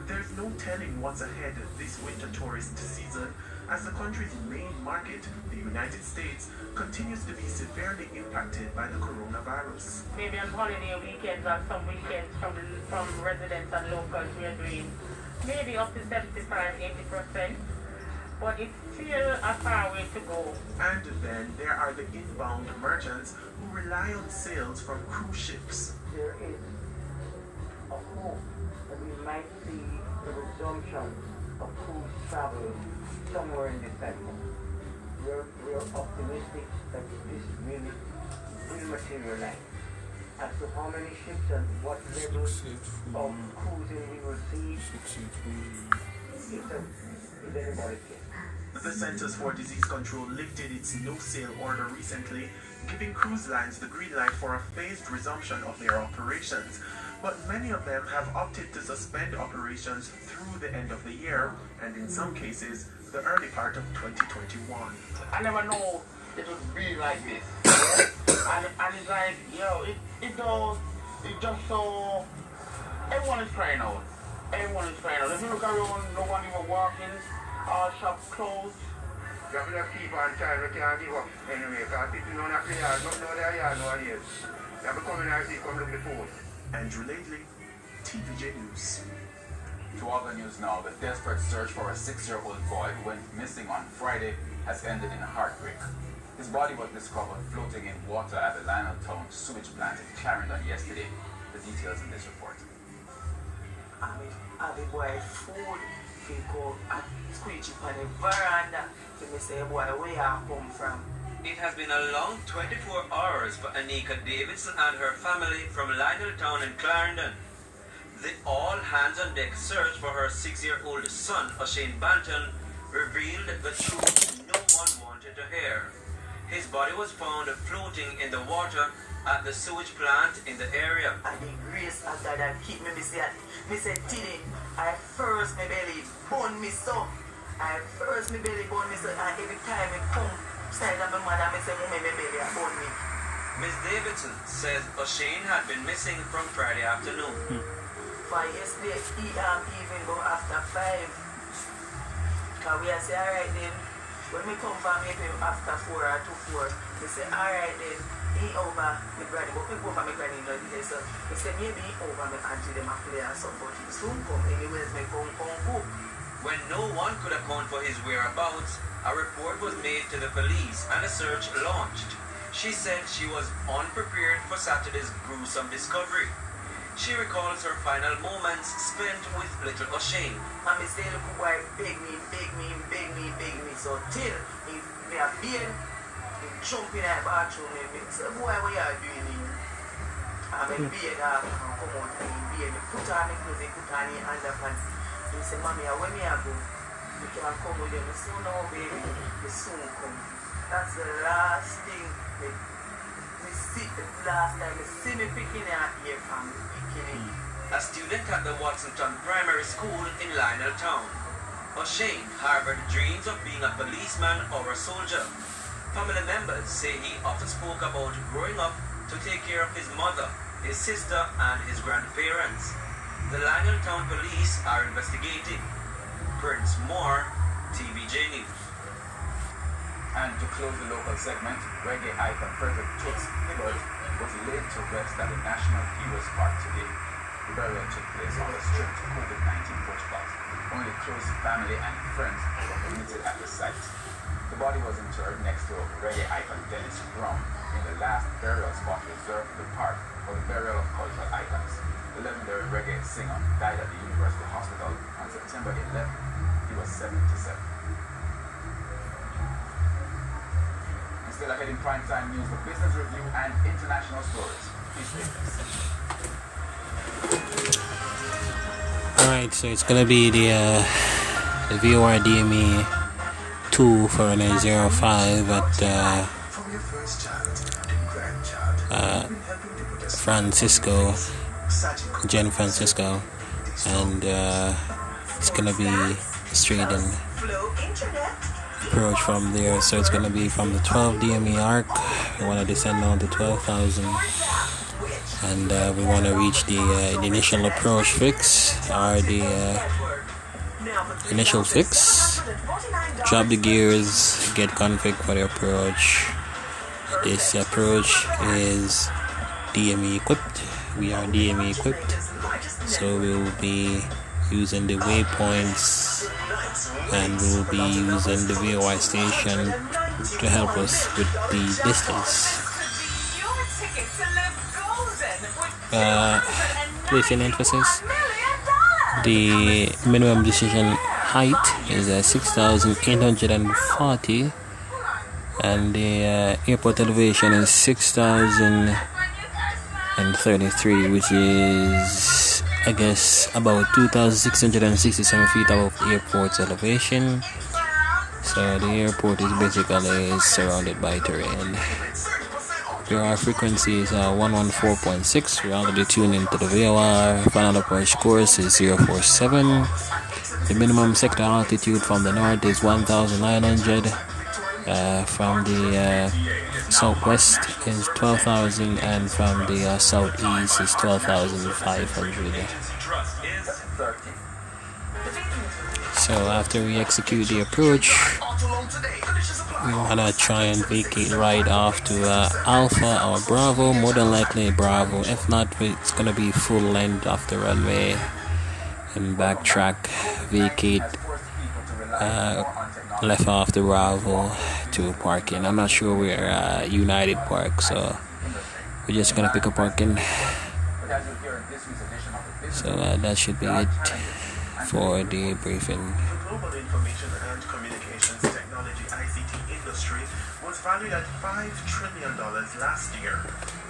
There's no telling what's ahead this winter tourist season, as the country's main market, the United States, continues to be severely impacted by the coronavirus. Maybe on holiday weekends or some weekends from residents and locals, we are doing maybe up to 75-80%, but it's still a far way to go. And then there are the inbound merchants who rely on sales from cruise ships. There is a hope that we might see the resumption of cruise travel somewhere in December. We're optimistic that this will materialize. As to how many ships and what levels of cruising we will see, is anybody's guess. The Centers for Disease Control lifted its no-sail order recently, giving cruise lines the green light for a phased resumption of their operations. But many of them have opted to suspend operations through the end of the year, and in some cases, the early part of 2021. I never know it would be like this. and it's like, it just so, everyone is crying out. Everyone is crying out. If you look around, no one even walking, all shops closed. You have to keep on trying, we can't give up anyway, because people don't have to yard, don't know their yard nowadays. You have to come in and see, come look the food. Andrew Lately, TVJ News. To other news now, the desperate search for a 6-year-old boy who went missing on Friday has ended in a heartbreak. His body was discovered floating in water at the Lionel Town sewage plant in Clarendon yesterday. The details in this report. I the boy food, he go and squeeze on the veranda to me say, boy, where you come from? It has been a long 24 hours for Anika Davidson and her family from Lionel Town in Clarendon. The all-hands-on-deck search for her 6-year-old son, O'Shane Banton, revealed the truth no one wanted to hear. His body was found floating in the water at the sewage plant in the area. And the grace of God that keep me say, today, I first my belly bone me so. And every time it come, side of my mother, I say, my belly bone me. Miss Davidson says O'Shane had been missing from Friday afternoon. For yesterday, even go after 5. Because we say, alright then, when we come from maybe after 4 or 2-4, we say, alright then, he over my granny, but we go for my granny in the day, so we say, maybe he over my auntie, them a play or something, but he soon come, anyways, me come go. When no one could account for his whereabouts, a report was made to the police and a search launched. She said she was unprepared for Saturday's gruesome discovery. She recalls her final moments spent with little O'Shane. And me say, look, boy, beg me. So till me a beard, he jump in the bathroom, me say, boy, what you are doing here? And me beard come out, me put on the clothes, put on the underpants. He say, mommy, when me a go, you can come with them. Me say, no, baby, you soon come. That's the last thing me see, the last time me see me picking her ear from me. A student at the Watsonton Primary School in Lionel Town, O'Shane harbored dreams of being a policeman or a soldier. Family members say he often spoke about growing up to take care of his mother, his sister, and his grandparents. The Lionel Town police are investigating. Prince Moore, TVJ News. And to close the local segment, reggae icon Frederick Toots Hibbert was laid to rest at the National Heroes Park today. The burial took place on the strict COVID-19 protocols. Only close family and friends were permitted at the site. The body was interred next to reggae icon Dennis Brown in the last burial spot reserved for the park for the burial of cultural icons. the legendary reggae singer, died at the University Hospital on September 11th. He was 77. And still ahead in primetime news for business review and international stories. Please stay with us. Alright, so it's gonna be the VOR DME 2 for an A05 at Francisco, Gen Francisco, and it's gonna be straight in approach from there. So it's gonna be from the 12 DME arc. We want to descend down to 12,000, and we want to reach the initial approach fix, or the initial fix. Drop the gears, get config for the approach. This approach is DME equipped. We are DME equipped, so we will be using the waypoints, and we will be using the VOI station to help us with the distance. Placing emphasis, the minimum decision height is 6,840, and the airport elevation is 6,033, which is, I guess, about 2,667 feet above airport's elevation. So the airport is basically surrounded by terrain. Our frequency is 114.6. We're already tuned into the VOR. Final approach course is 047. The minimum sector altitude from the north is 1,900. From the southwest is 12,000, and from the southeast is 12,500. So after we execute the approach, we wanna try and vacate right off to Alpha or Bravo, more than likely Bravo. If not, it's gonna be full length off the runway and backtrack, vacate left off the Bravo to parking. I'm not sure where United Park, so we're just gonna pick a parking. So that should be it for the briefing. Global information and communications technology ICT industry was valued at $5 trillion last year.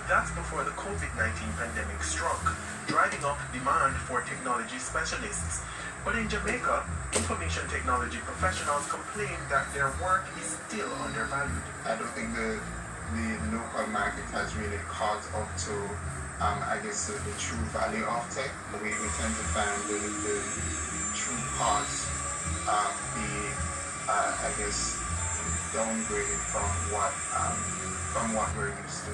That's before the COVID-19 pandemic struck, driving up demand for technology specialists. But in Jamaica, information technology professionals complain that their work is still undervalued. I don't think the local market has really caught up to, I guess, the true value of tech. We tend to find the true cost be, I guess, downgraded from what we're used to.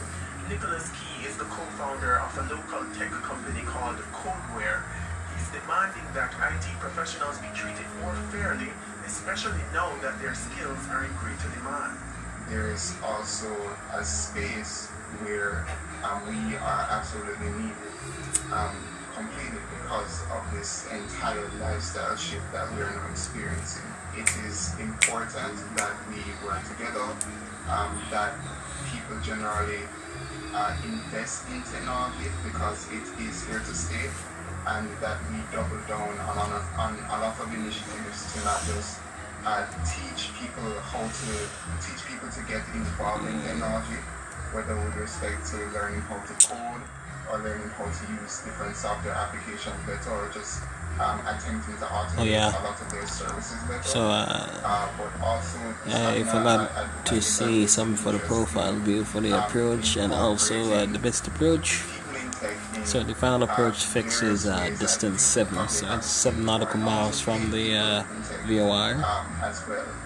Nicholas Key is the co-founder of a local tech company called Codeware. He's demanding that IT professionals be treated more fairly, especially now that their skills are in greater demand. There is also a space where we are absolutely needed completely because of this entire lifestyle shift that we are now experiencing. It is important that we work together, that people generally invest in technology because it is here to stay, and that we double down on a lot of initiatives to not just teach people to get involved in technology, whether with respect to learning how to code or learning how to use different software applications better, or just attempting to automate a lot of their services better. So but also I forgot to say something for the profile view for the approach, and also the best approach. So the final approach fix is distance 7, so it's 7 nautical miles from the VOR.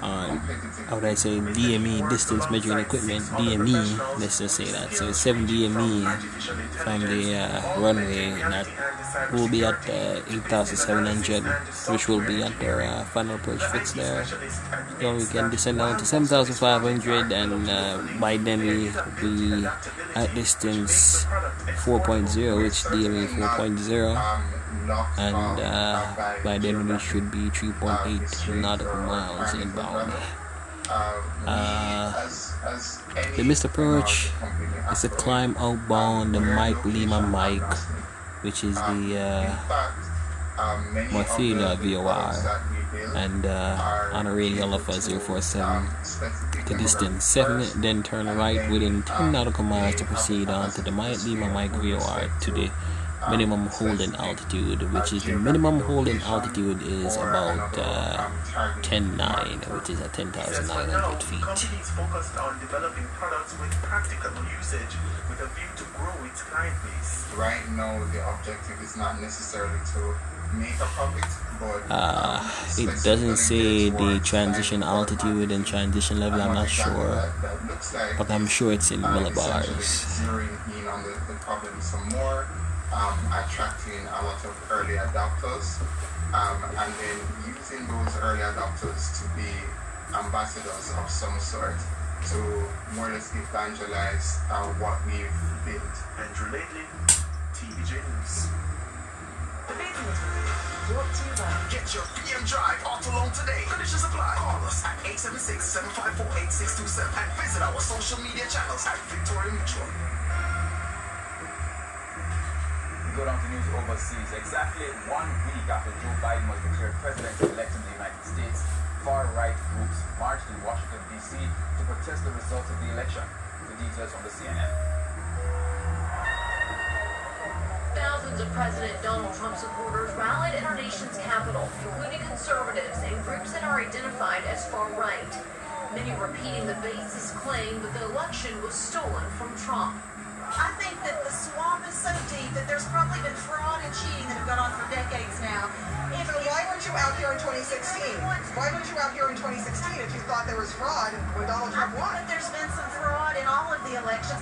How would I say DME, distance measuring equipment, DME, let's just say that. So it's 7 DME from the runway, and that will be at 8,700, which will be at their final approach fix there. Then we can descend down to 7,500, and by then we will be at distance 4.0, which DME 4.0, and by then we should be 3.8 nautical miles inbound. The missed approach is a climb outbound the Mike Lima Mike which is the in fact, many of Mozilla the products VOR, that we build and on a radial of 047 specific to distance 7, then turn right within 10 nautical miles to proceed on to the Lima Mike VOR to the minimum holding altitude, which is the minimum holding altitude is about 10.9, which is at 10,900 feet. Companies focused on developing products with practical usage with a view to grow its client base. Right now, the objective is not necessarily to make a profit, but it doesn't say the transition altitude and transition level. I'm not sure, but I'm sure it's in millibars. Zeroing in on the problem some more, attracting a lot of early adopters, and then using those early adopters to be ambassadors of some sort to more or less evangelize what we've built. Andrew Lately, TVJ News. The business brought to you by Get your PM Drive auto loan today. Conditions apply. Call us at 876-754-8627 and visit our social media channels at Victoria Mutual. We go down to news overseas. Exactly 1 week after Joe Biden was declared president-elect in the United States, far-right groups marched in Washington, D.C. to protest the results of the election. The details from the CNN. Thousands of President Donald Trump supporters rallied in our nation's capital, including conservatives and groups that are identified as far-right. Many repeating the base's claim that the election was stolen from Trump. I think that the swamp is so deep that there's probably been fraud and cheating that have gone on for decades now. So why weren't you out here in 2016? Why weren't you out here in 2016 if you thought there was fraud when Donald Trump won? But there's been some fraud in all of the elections.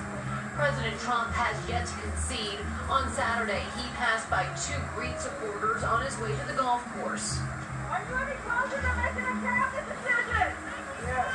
President Trump has yet to concede. On Saturday, he passed by 2 Greek supporters on his way to the golf course. Are you any closer to making a terrible decision? Yes.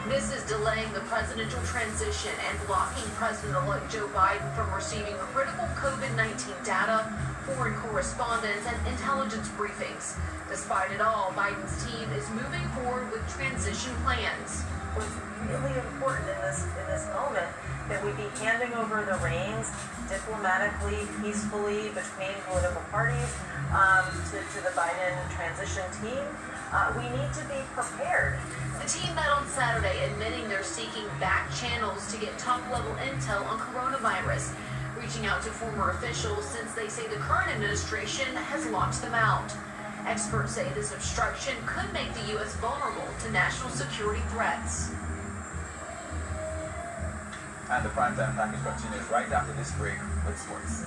This is delaying the presidential transition and blocking President-elect Joe Biden from receiving critical COVID-19 data, foreign correspondence, and intelligence briefings. Despite it all, Biden's team is moving forward with transition plans. What's really important in this moment that we be handing over the reins diplomatically, peacefully between political parties to the Biden transition team. We need to be prepared. The team met on Saturday admitting they're seeking back channels to get top-level intel on coronavirus, reaching out to former officials since they say the current administration has locked them out. Experts say this obstruction could make the U.S. vulnerable to national security threats. And the primetime package continues right after this break with sports.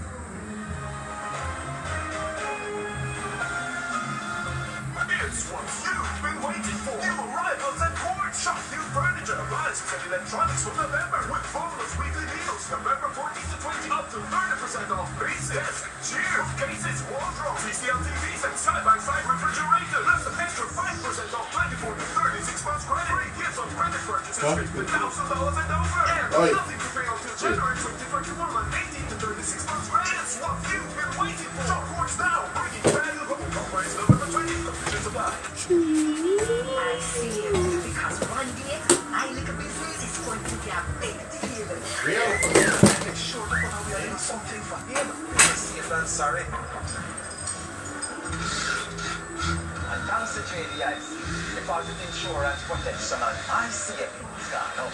It's what you've been waiting for. New arrivals at Court. Shop new furniture, appliances, and electronics for November with bonus weekly deals. November 14th to 20th, up to 30% off base desk, chair, cases, wardrobes, CCL TVs, and side-by-side refrigerators. Plus an extra 5% off 24 to 36 months credit. Free gifts on credit purchases $50,000 and over. And nothing to pay until January 2021 on 18 to 36 months credit. It's what you've been waiting for. Shop Courts now, bringing value home. Conference November 20th. Conditions apply. I see it because one day I look a business is going to get a big deal. Make sure to put away a little something for him. Safe and sorry. And thanks to JDIC, Deposit Insurance Protection, and I see everything's gone up.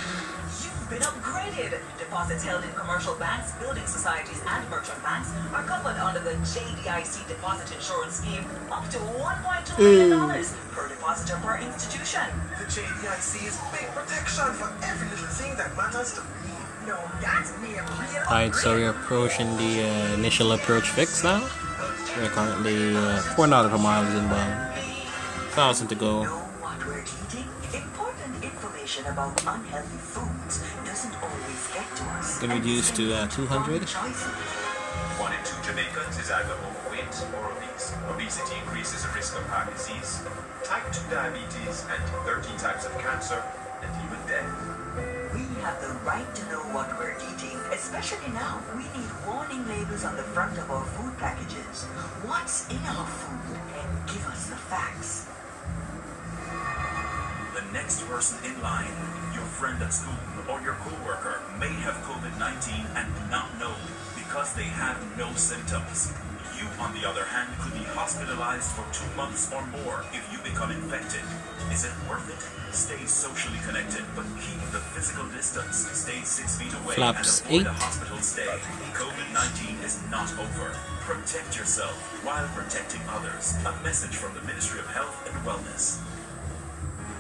You've been upgraded. Deposits held in commercial banks, building societies, and merchant banks are covered under the JDIC Deposit Insurance Scheme up to $1.2 million per depositor per institution. The JDIC is big protection for every little thing that matters to me. No, that's me. Alright, so we're approaching the initial approach fix now. We're currently 4 nautical miles inbound. 1,000 to go. What we're eating? Important information about unhealthy foods doesn't always get to us. Gonna reduce to 200. 1 in 2 Jamaicans is either overweight or obese. Obesity increases the risk of heart disease, type 2 diabetes, and 13 types of cancer, and even death. We have the right to know what we're eating, especially now. We need warning labels on the front of our food packages. What's in our food? And give us the facts. The next person in line, your friend at school or your co-worker may have COVID-19 and do not know because because they have no symptoms. You, on the other hand, could be hospitalized for 2 months or more if you become infected. Is it worth it? Stay socially connected, but keep the physical distance. Stay 6 feet away Flaps and avoid 8. a hospital stay. COVID-19 is not over. Protect yourself while protecting others. A message from the Ministry of Health and Wellness.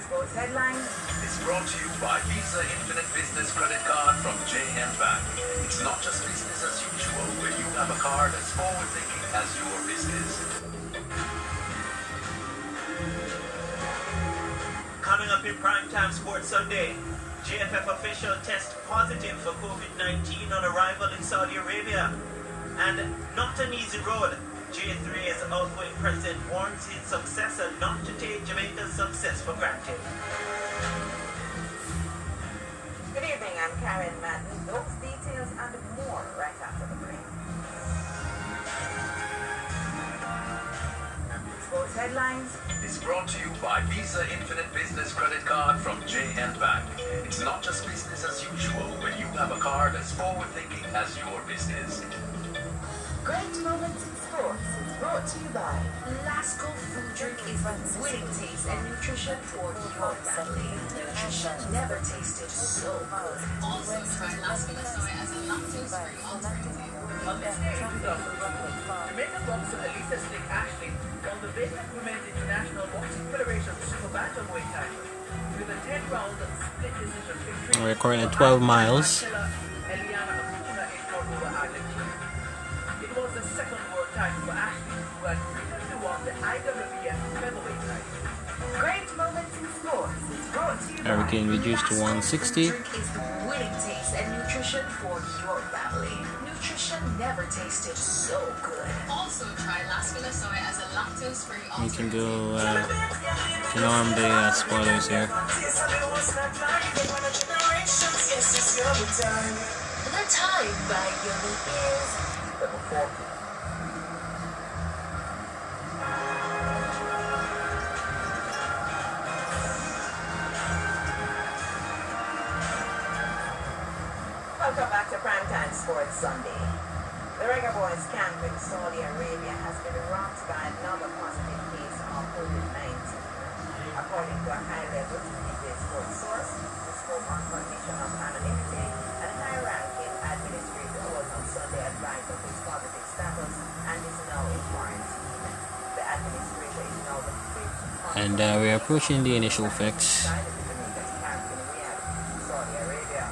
Sports headlines is brought to you by Visa Infinite Business Credit Card from JM Bank. It's not just business as usual where you have a card as forward-thinking as your business. Coming up in Primetime Sports Sunday, JFF official test positive for COVID-19 on arrival in Saudi Arabia. And not an easy road. J3's outgoing president warns his successor not to take Jamaica's success for granted. Good evening, I'm Karen Madden. Those details and more right after the break. Sports headlines is brought to you by Visa Infinite Business Credit Card from JM Bank. It's not just business as usual when you have a card as forward-thinking as your business. Great moments in sports is brought to you by Lasco Food Drink is winning taste and nutrition for your family. Nutrition never tasted so good. Also try Lasco soy as a lactose-free alternative. On this day in 2002, Jamaican boxer Elisa Slick Ashley won the vacant Women's International Boxing Federation Super Bantamweight title with a 10-round split decision victory. We're recording at 12 miles. It was the second world title for Ashley, who had previously won the IWF featherweight title. Great moments in sports is brought to you by Hurricane reduced to 160. Drink is winning taste and nutrition for your family. Nutrition never tasted so good. Also try Lasco soy as a lactose-free You can alternative. go norm the spoilers here. The time by Yummy is Level 40. Welcome back to Primetime Sports Sunday. The Reggae Boys camp in Saudi Arabia has been rocked by another positive case of COVID-19. According to a high-level UK sports source, the scope on condition of anonymity, and high-ranking administrator was on Sunday advised of his positive status and is now in quarantine. The administrator is now the fifth And we're approaching the initial effects. Saudi Arabia.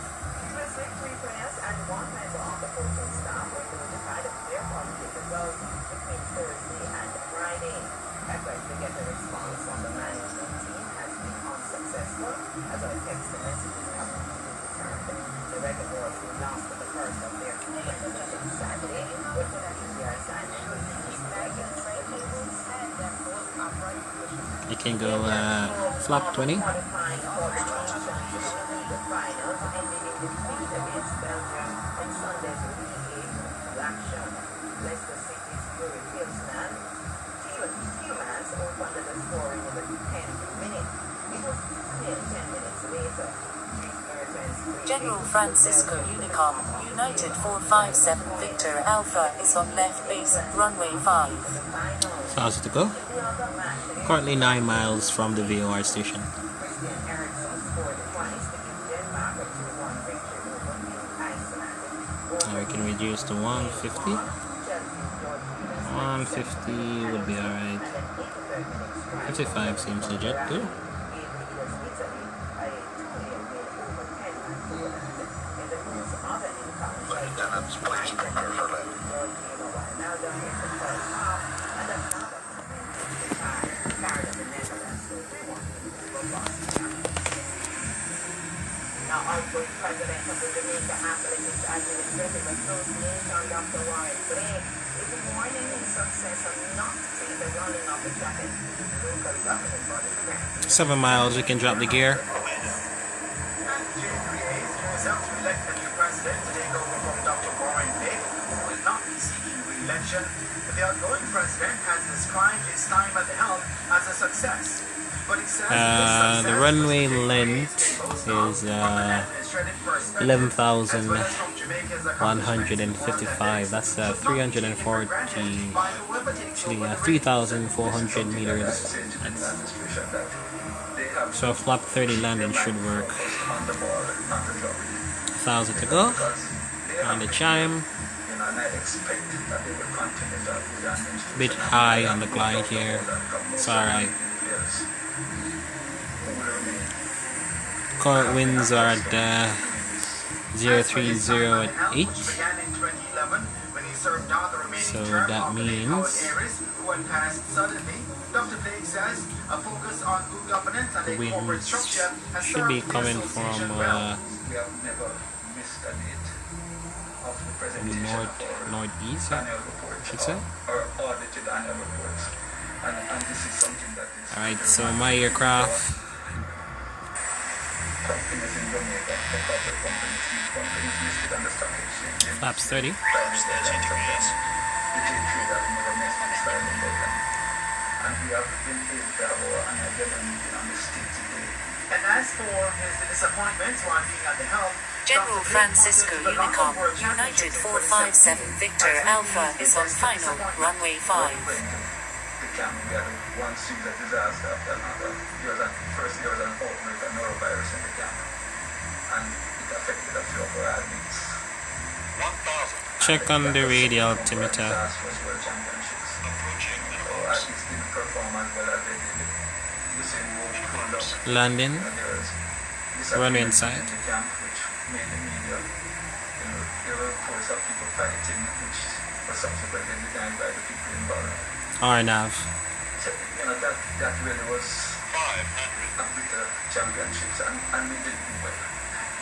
Previously, 3 players and 1 member of the coaching staff were notified of their positive results between Thursday and Friday. Efforts to get a response from the management team has been unsuccessful as our text messages have not been returned. The Reggae Boys were lost for the first of their competition Saturday with an easier assignment with the You can go flop 20. General Francisco Unicom, United 457 Victor Alpha is on left base, runway 5. So how's it to go? Currently 9 miles from the VOR station. Now we can reduce to 150. 150 would be alright. 55 seems legit too. President of the Jamaica Athletics Administrative Association, Dr. Warren Blake, is warning in success of not to take the running of the track and local government body grants. 7 miles, we can drop the gear. Self-elected president to take over from Dr. Warren Blake, who will not be seeking re-election. The outgoing president has described his time at the helm as a success. But he says the runway length is 11,000 155. That's 340. Actually, 3,400 meters. So a flap 30 landing should work. 1,000 to go. On the chime. Bit high on the glide here. It's alright. Current winds are at 030 at 8. So that means the winds should be coming from maybe northeast, I should say. Alright, so my aircraft flaps 30. And as for his disappointment while being at the helm, General Francisco Unicom, United 457 Victor Alpha is on final, runway 5. One serious disaster after another. First there was an outbreak of norovirus in the camp, and it affected a few of our admins. Check on the radio altimeter. Landing. Run inside. RNAV. That really was a bitter championships, and we didn't win.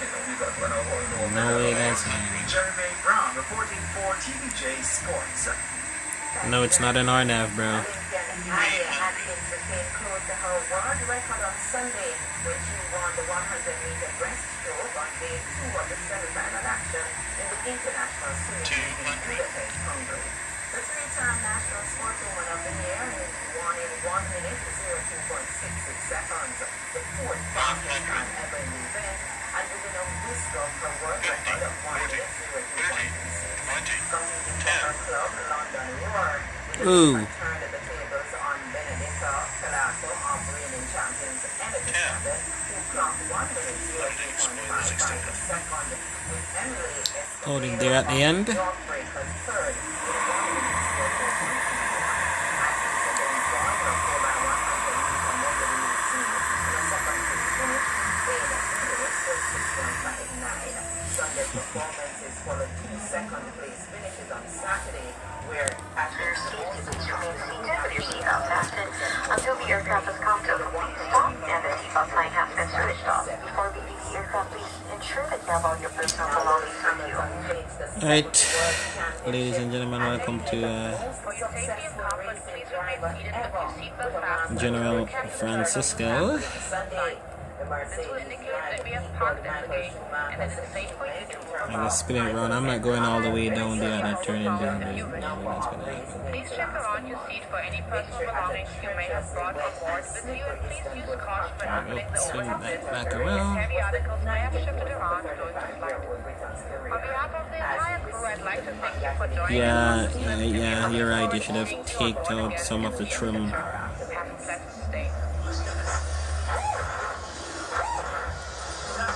We got one of our No way, guys. Jeremy Brown reporting for TVJ Sports. No, it's not an RNAV, bro. Atkins became close to her world record on Sunday when she won the 100-meter breaststroke on day 2 of the semi-final action in the International Swimming League in Budapest, Hungary. The three-time National Sportswoman of the Year won in 1 minute 02.66 seconds, the fourth fastest time ever in the event, and within a whisk of her world record of 1 minute 02.36. Competing for her club, London Roar, turned the tables on Benedetta Calasso of reigning champions Emily Chabot, who clocked 1 minute 02.55 second, with Emily Holding there at the end. Northbreakers third with 1 minute 02.59. Sunday's performances followed 2 second place finishes on Saturday, where athletes until the aircraft has come to a complete stop and the seatbelt sign has been switched off. Before leaving the aircraft, please ensure that you have all your personal belongings with you. Alright, ladies and gentlemen, welcome to General Francisco. I'm gonna spin it around. I'm not going all the way down there and not turning down there. Please check around your seat for any personal belongings you may have brought on board with you, and please use caution when opening the overhead back around. Heavy articles may have shifted around during the flight. On behalf of the entire crew, I'd like to thank you for joining us. Yeah, you're right. You should have taken out some of the trim. Have a pleasant stay.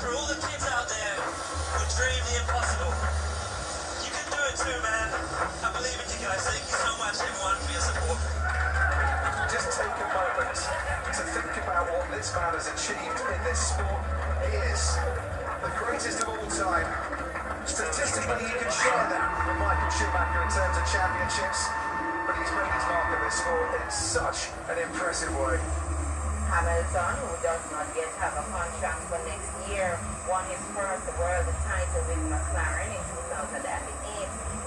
For all the kids out there who dream the impossible, you can do it too, man. I believe in you guys. Thank you so much, everyone, for your support. Just take a moment to think about what this man has achieved in this sport. He is the greatest of all time. Statistically, you can share that with Michael Schumacher in terms of championships, but he's made his mark in this sport in such an impressive way. Hamilton, who does not yet have a contract for next year, won his first world title with McLaren in 2008,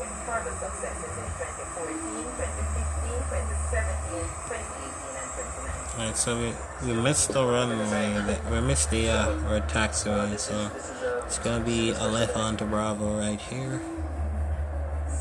with further successes in 2014, 2015, 2017, 2018, and 2019. Alright, so we missed the runway, we missed the our taxiway, so it's gonna be a left onto Bravo right here.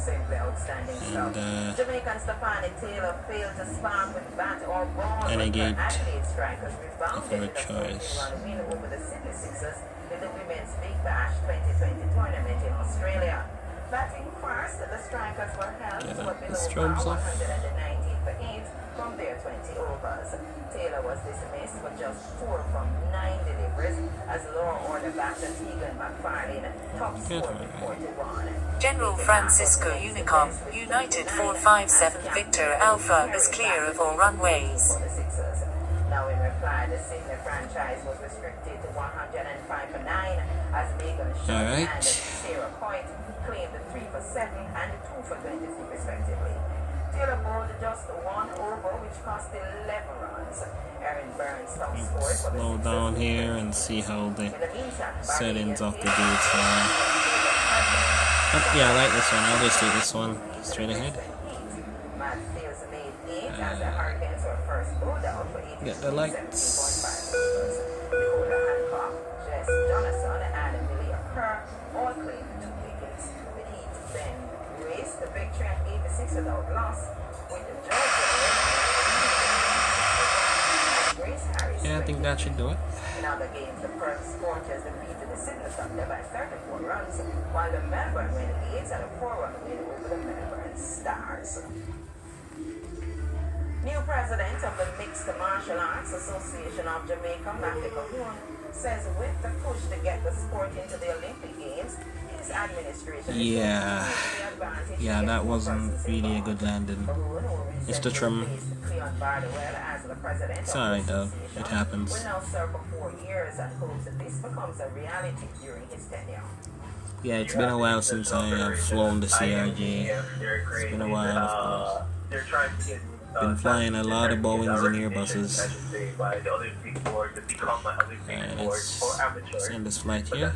Simply outstanding stuff. Jamaican Stephanie Taylor failed to spark with bat or ball with her Adelaide Strikers, rebounded with a 40-run win over the Sydney Sixers in the Women's Big Bash 2020 tournament in Australia. Batting first, the Strikers were held to a below par 119 for 8 from their 20 overs. Taylor was dismissed for just 4 from 9 deliveries as lower order batter Tegan McFarlane top scored with 41. General Francisco Unicom, United 457 Victor Alpha is clear of all runways. Now in reply, the Sydney franchise was restricted to 105 for 9 as Megan Shaw and Sarah Coit claimed 3 for 7 and 2 for 23 respectively. Taylor bowled just 1 over, which cost 11 runs. Aaron Burns top scored for the slow down here and see how the settings of the gates are. But yeah, I like this one. I'll just take this one straight ahead. Get the lights. Jonathan and Amelia Kerr all claimed 2 wickets. The Heat then raced the victory at 86 without loss, with the Yeah, I think that should do it. In other games, the Perth Scorchers defeated the Sydney Thunder by 34 runs, while the Melbourne Renegades had a 4-run win over the Melbourne Stars. New president of the Mixed Martial Arts Association of Jamaica, Matthew Cahoon, says with the push to get the sport into the Olympic Games, his administration yeah, that wasn't really a good landing. Mr. Trim. It's alright though, it happens. Will now serve for 4 years and hopes that this becomes a reality during his tenure. Yeah, it's been a while since I have flown the CRJ. It's been a while, of course. They're trying to get been flying a lot of Boeings and Airbuses. And let's end this flight here.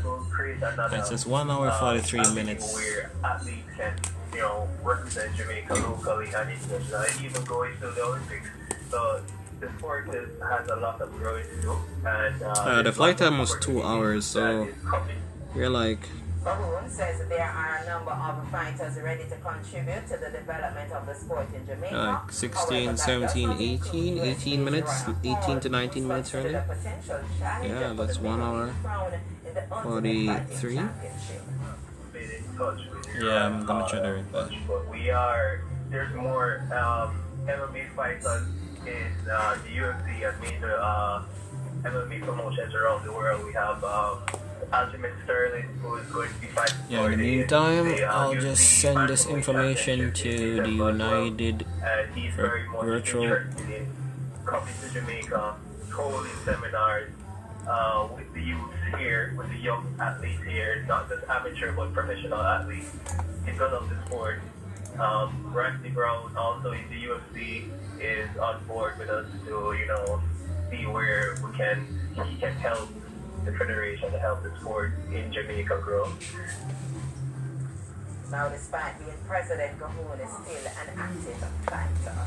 It's just 1 hour 43 minutes. Where athletes can, represent Jamaica locally and internationally, and even going to the Olympics. So the sport has a lot of growing to do. And the flight time was 2 hours, so we're like. Cahoon says there are a number of fighters ready to contribute to the development of the sport in Jamaica. Like 16, 17, 18 minutes, 18 to 19 minutes early. Yeah, that's 1 hour 43. Yeah, I'm gonna try to read that. But there's more MMA fighters in the UFC and major MMA promotions around the world. We have Aljamain Sterling, who is going to be fighting. Yeah, in the meantime, I'll just send this information to the United Virtual. Coming to Jamaica, holding seminars with the youth here, with the young athletes here, not just amateur but professional athletes. Because of the sport, Randy Brown, also in the UFC, is on board with us to see where he can help the federation to help the sport in Jamaica grow. Now, despite being president, Cahoon is still an active fighter.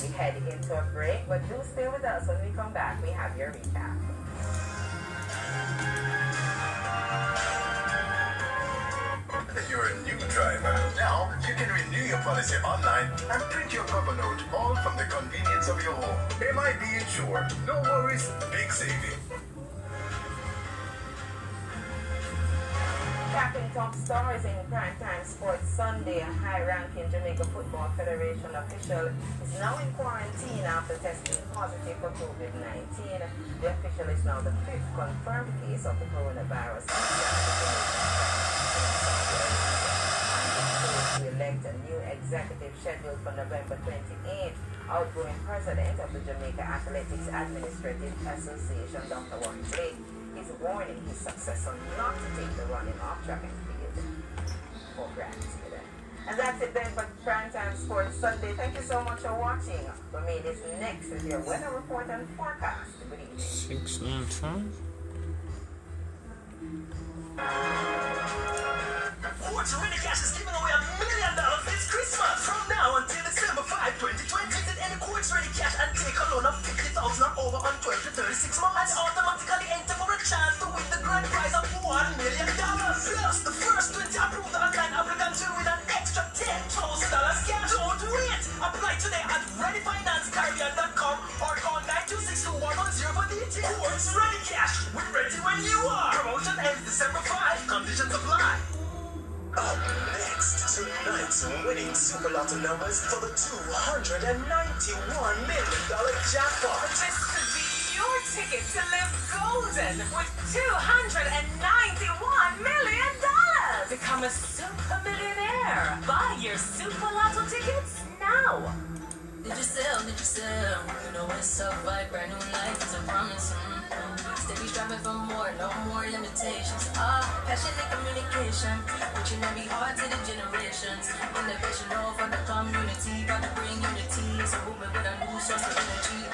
We head into a break, but do stay with us. When we come back, we have your recap. You're a new driver. Now, you can renew your policy online and print your cover note, all from the convenience of your home. MIB Insure. No worries, big saving. Capping top stories in Primetime Sports Sunday, a high-ranking Jamaica Football Federation official is now in quarantine after testing positive for COVID-19. The official is now the 5th confirmed case of the coronavirus. To elect a new executive scheduled for November 28th. Outgoing president of the Jamaica Athletics Administrative Association, Dr. Warren Blake, is warning his successor not to take the running off track and field for granted. And that's it then for Primetime Sports Sunday. Thank you so much for watching. For me, this next is your weather report and forecast. Good evening. 695. Quartz Arena Cash is giving away $1 million this Christmas. From now until December 5, 2020, visit any Quartz Ready Cash and take a loan of $50,000 or over on 12 to 36 months and automatically enter for a chance to win the grand prize of $1 million. Plus, the first 20 approved online applicants will win an extra $10,000 competitive. Quartz Ready Cash. We're ready when you are. Promotion ends December 5. Conditions apply. Up next, tonight's winning Super Lotto numbers for the $291 million jackpot. This could be your ticket to live golden with $291 million. Become a super millionaire. Buy your Super Lotto tickets now. Did you sell? You know it's a vibe, brand new life is a promise. Steady striving for more, no more limitations. Passionate communication, reaching every heart to the generations. Innovation, all for the community, about to bring unity. It's a movement with a new source of energy.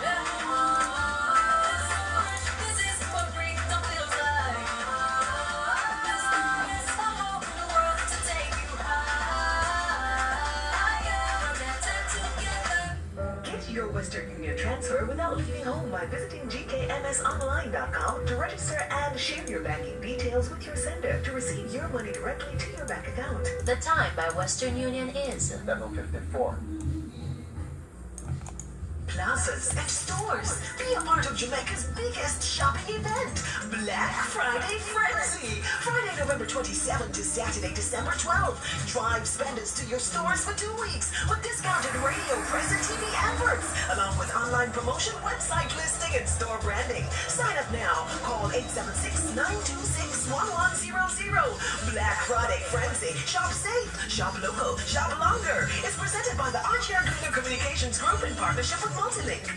This is what freedom feels like. It's a whole new world to take you higher. Better together. Get your Western Union transfer without leaving home by visiting gkmsonline.com to register and share your banking details with your sender to receive your money directly to your bank account. The time by Western Union is 11:54. Plazas and stores. Be a part of Jamaica's biggest shopping event, Black Friday Frenzy. Friday, November 27th to Saturday, December 12th. Drive spenders to your stores for 2 weeks with discounted radio, press, and TV adverts, along with online promotion, website listing, and store branding. Sign up now. Call 876-926-1100. Black Friday Frenzy. Shop safe, shop local, shop longer. It's presented by the Archer Greener Communications Group in partnership with Multilink.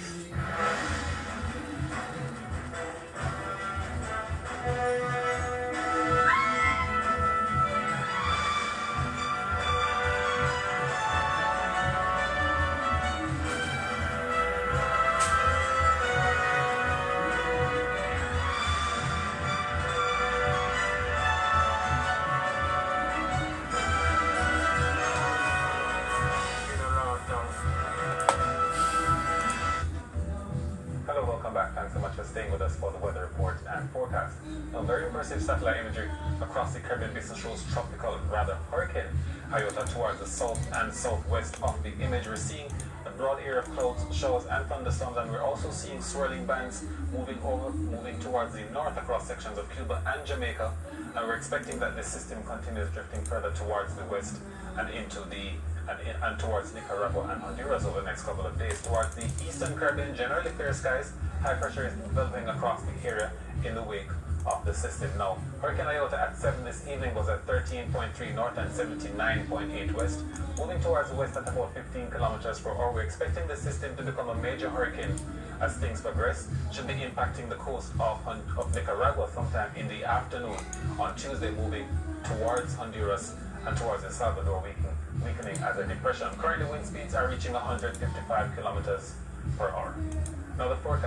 Staying with us for the weather report and forecast. Now, very impressive satellite imagery across the Caribbean basin shows tropical, rather hurricane iota towards the south and southwest of the image. We're seeing a broad area of clouds, showers, and thunderstorms, and we're also seeing swirling bands moving towards the north across sections of Cuba and Jamaica. And we're expecting that this system continues drifting further towards the west and into and towards Nicaragua and Honduras over the next couple of days. Towards the eastern Caribbean, generally clear skies. High pressure is developing across the area in the wake of the system. Now, Hurricane Iota at 7 this evening was at 13.3 north and 79.8 west, moving towards the west at about 15 kilometers per hour. We're expecting the system to become a major hurricane as things progress. Should be impacting the coast of Nicaragua sometime in the afternoon on Tuesday, moving towards Honduras and towards El Salvador, weakening as a depression. Currently, wind speeds are reaching 155 kilometers per hour. Now, for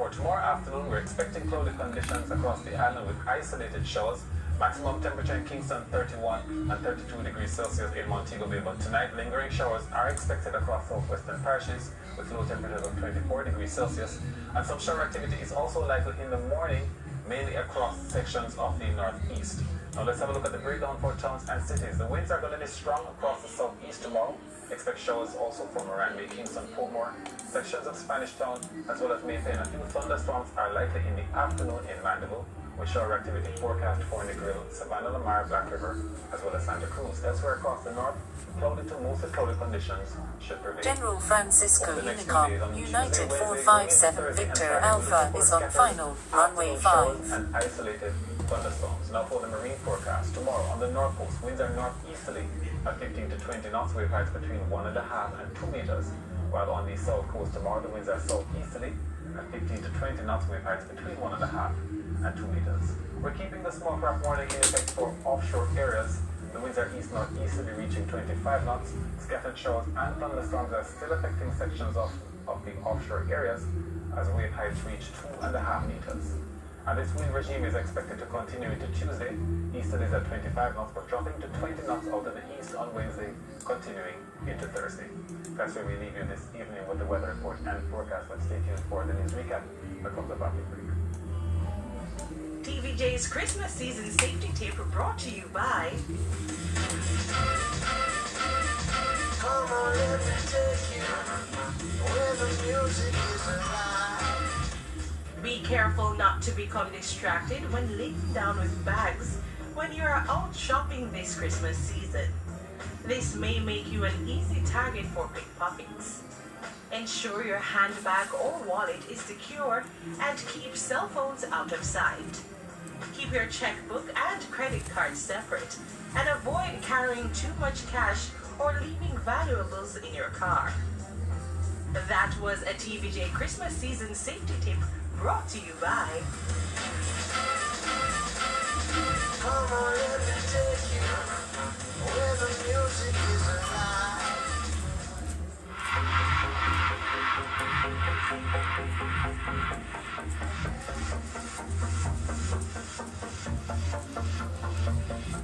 tomorrow afternoon, we're expecting cloudy conditions across the island with isolated showers. Maximum temperature in Kingston 31 and 32 degrees Celsius in Montego Bay. But tonight, lingering showers are expected across southwestern parishes with low temperatures of 24 degrees Celsius. And some shower activity is also likely in the morning, mainly across sections of the northeast. Now, let's have a look at the breakdown for towns and cities. The winds are going to be strong across the southeast tomorrow. Expect showers also from Moranbay, Kingston, Portmore, sections of Spanish Town, as well as Mayfair. A few thunderstorms are likely in the afternoon in Mandeville, with shower activity forecast for Negril, Savannah, Lamar, Black River, as well as Santa Cruz. Elsewhere across the north, cloudy to mostly cloudy conditions should prevail. General Francisco Unicom, United 457 Victor Alpha is on final, runway 5. And isolated thunderstorms. Now for the marine forecast. Tomorrow on the north coast, winds are northeasterly at 15 to 20 knots, wave heights between 1.5 and 2 meters. While on the south coast tomorrow, the winds are southeasterly at 15 to 20 knots, wave heights between 1.5 and 2 meters. We're keeping the small craft warning in effect for offshore areas. The winds are east-northeasterly reaching 25 knots. Scattered showers and thunderstorms are still affecting sections of the offshore areas as wave heights reach 2.5 meters. And this wind regime is expected to continue into Tuesday. Easterlies at 25 knots, but dropping to 20 knots out of the east on Wednesday, continuing into Thursday. That's where we leave you this evening with the weather report and forecast, but stay tuned for the news recap. Here comes the back break. TVJ's Christmas season safety tip brought to you by... Come on, let me take you where the music is alive. Be careful not to become distracted when laden down with bags when you are out shopping this Christmas season. This may make you an easy target for pickpockets. Ensure your handbag or wallet is secure and keep cell phones out of sight. Keep your checkbook and credit card separate and avoid carrying too much cash or leaving valuables in your car. That was a TVJ Christmas season safety tip brought to you by... Come on, let me take you where the music is alive.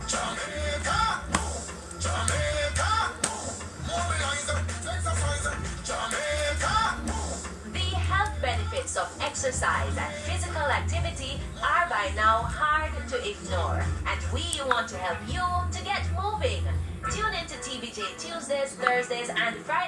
Jamaica, Jamaica, mobilize, exercise, Jamaica. The health benefits of exercise and physical activity are by now hard to ignore, and we want to help you to get moving. Tune in to TVJ Tuesdays, Thursdays, and Fridays.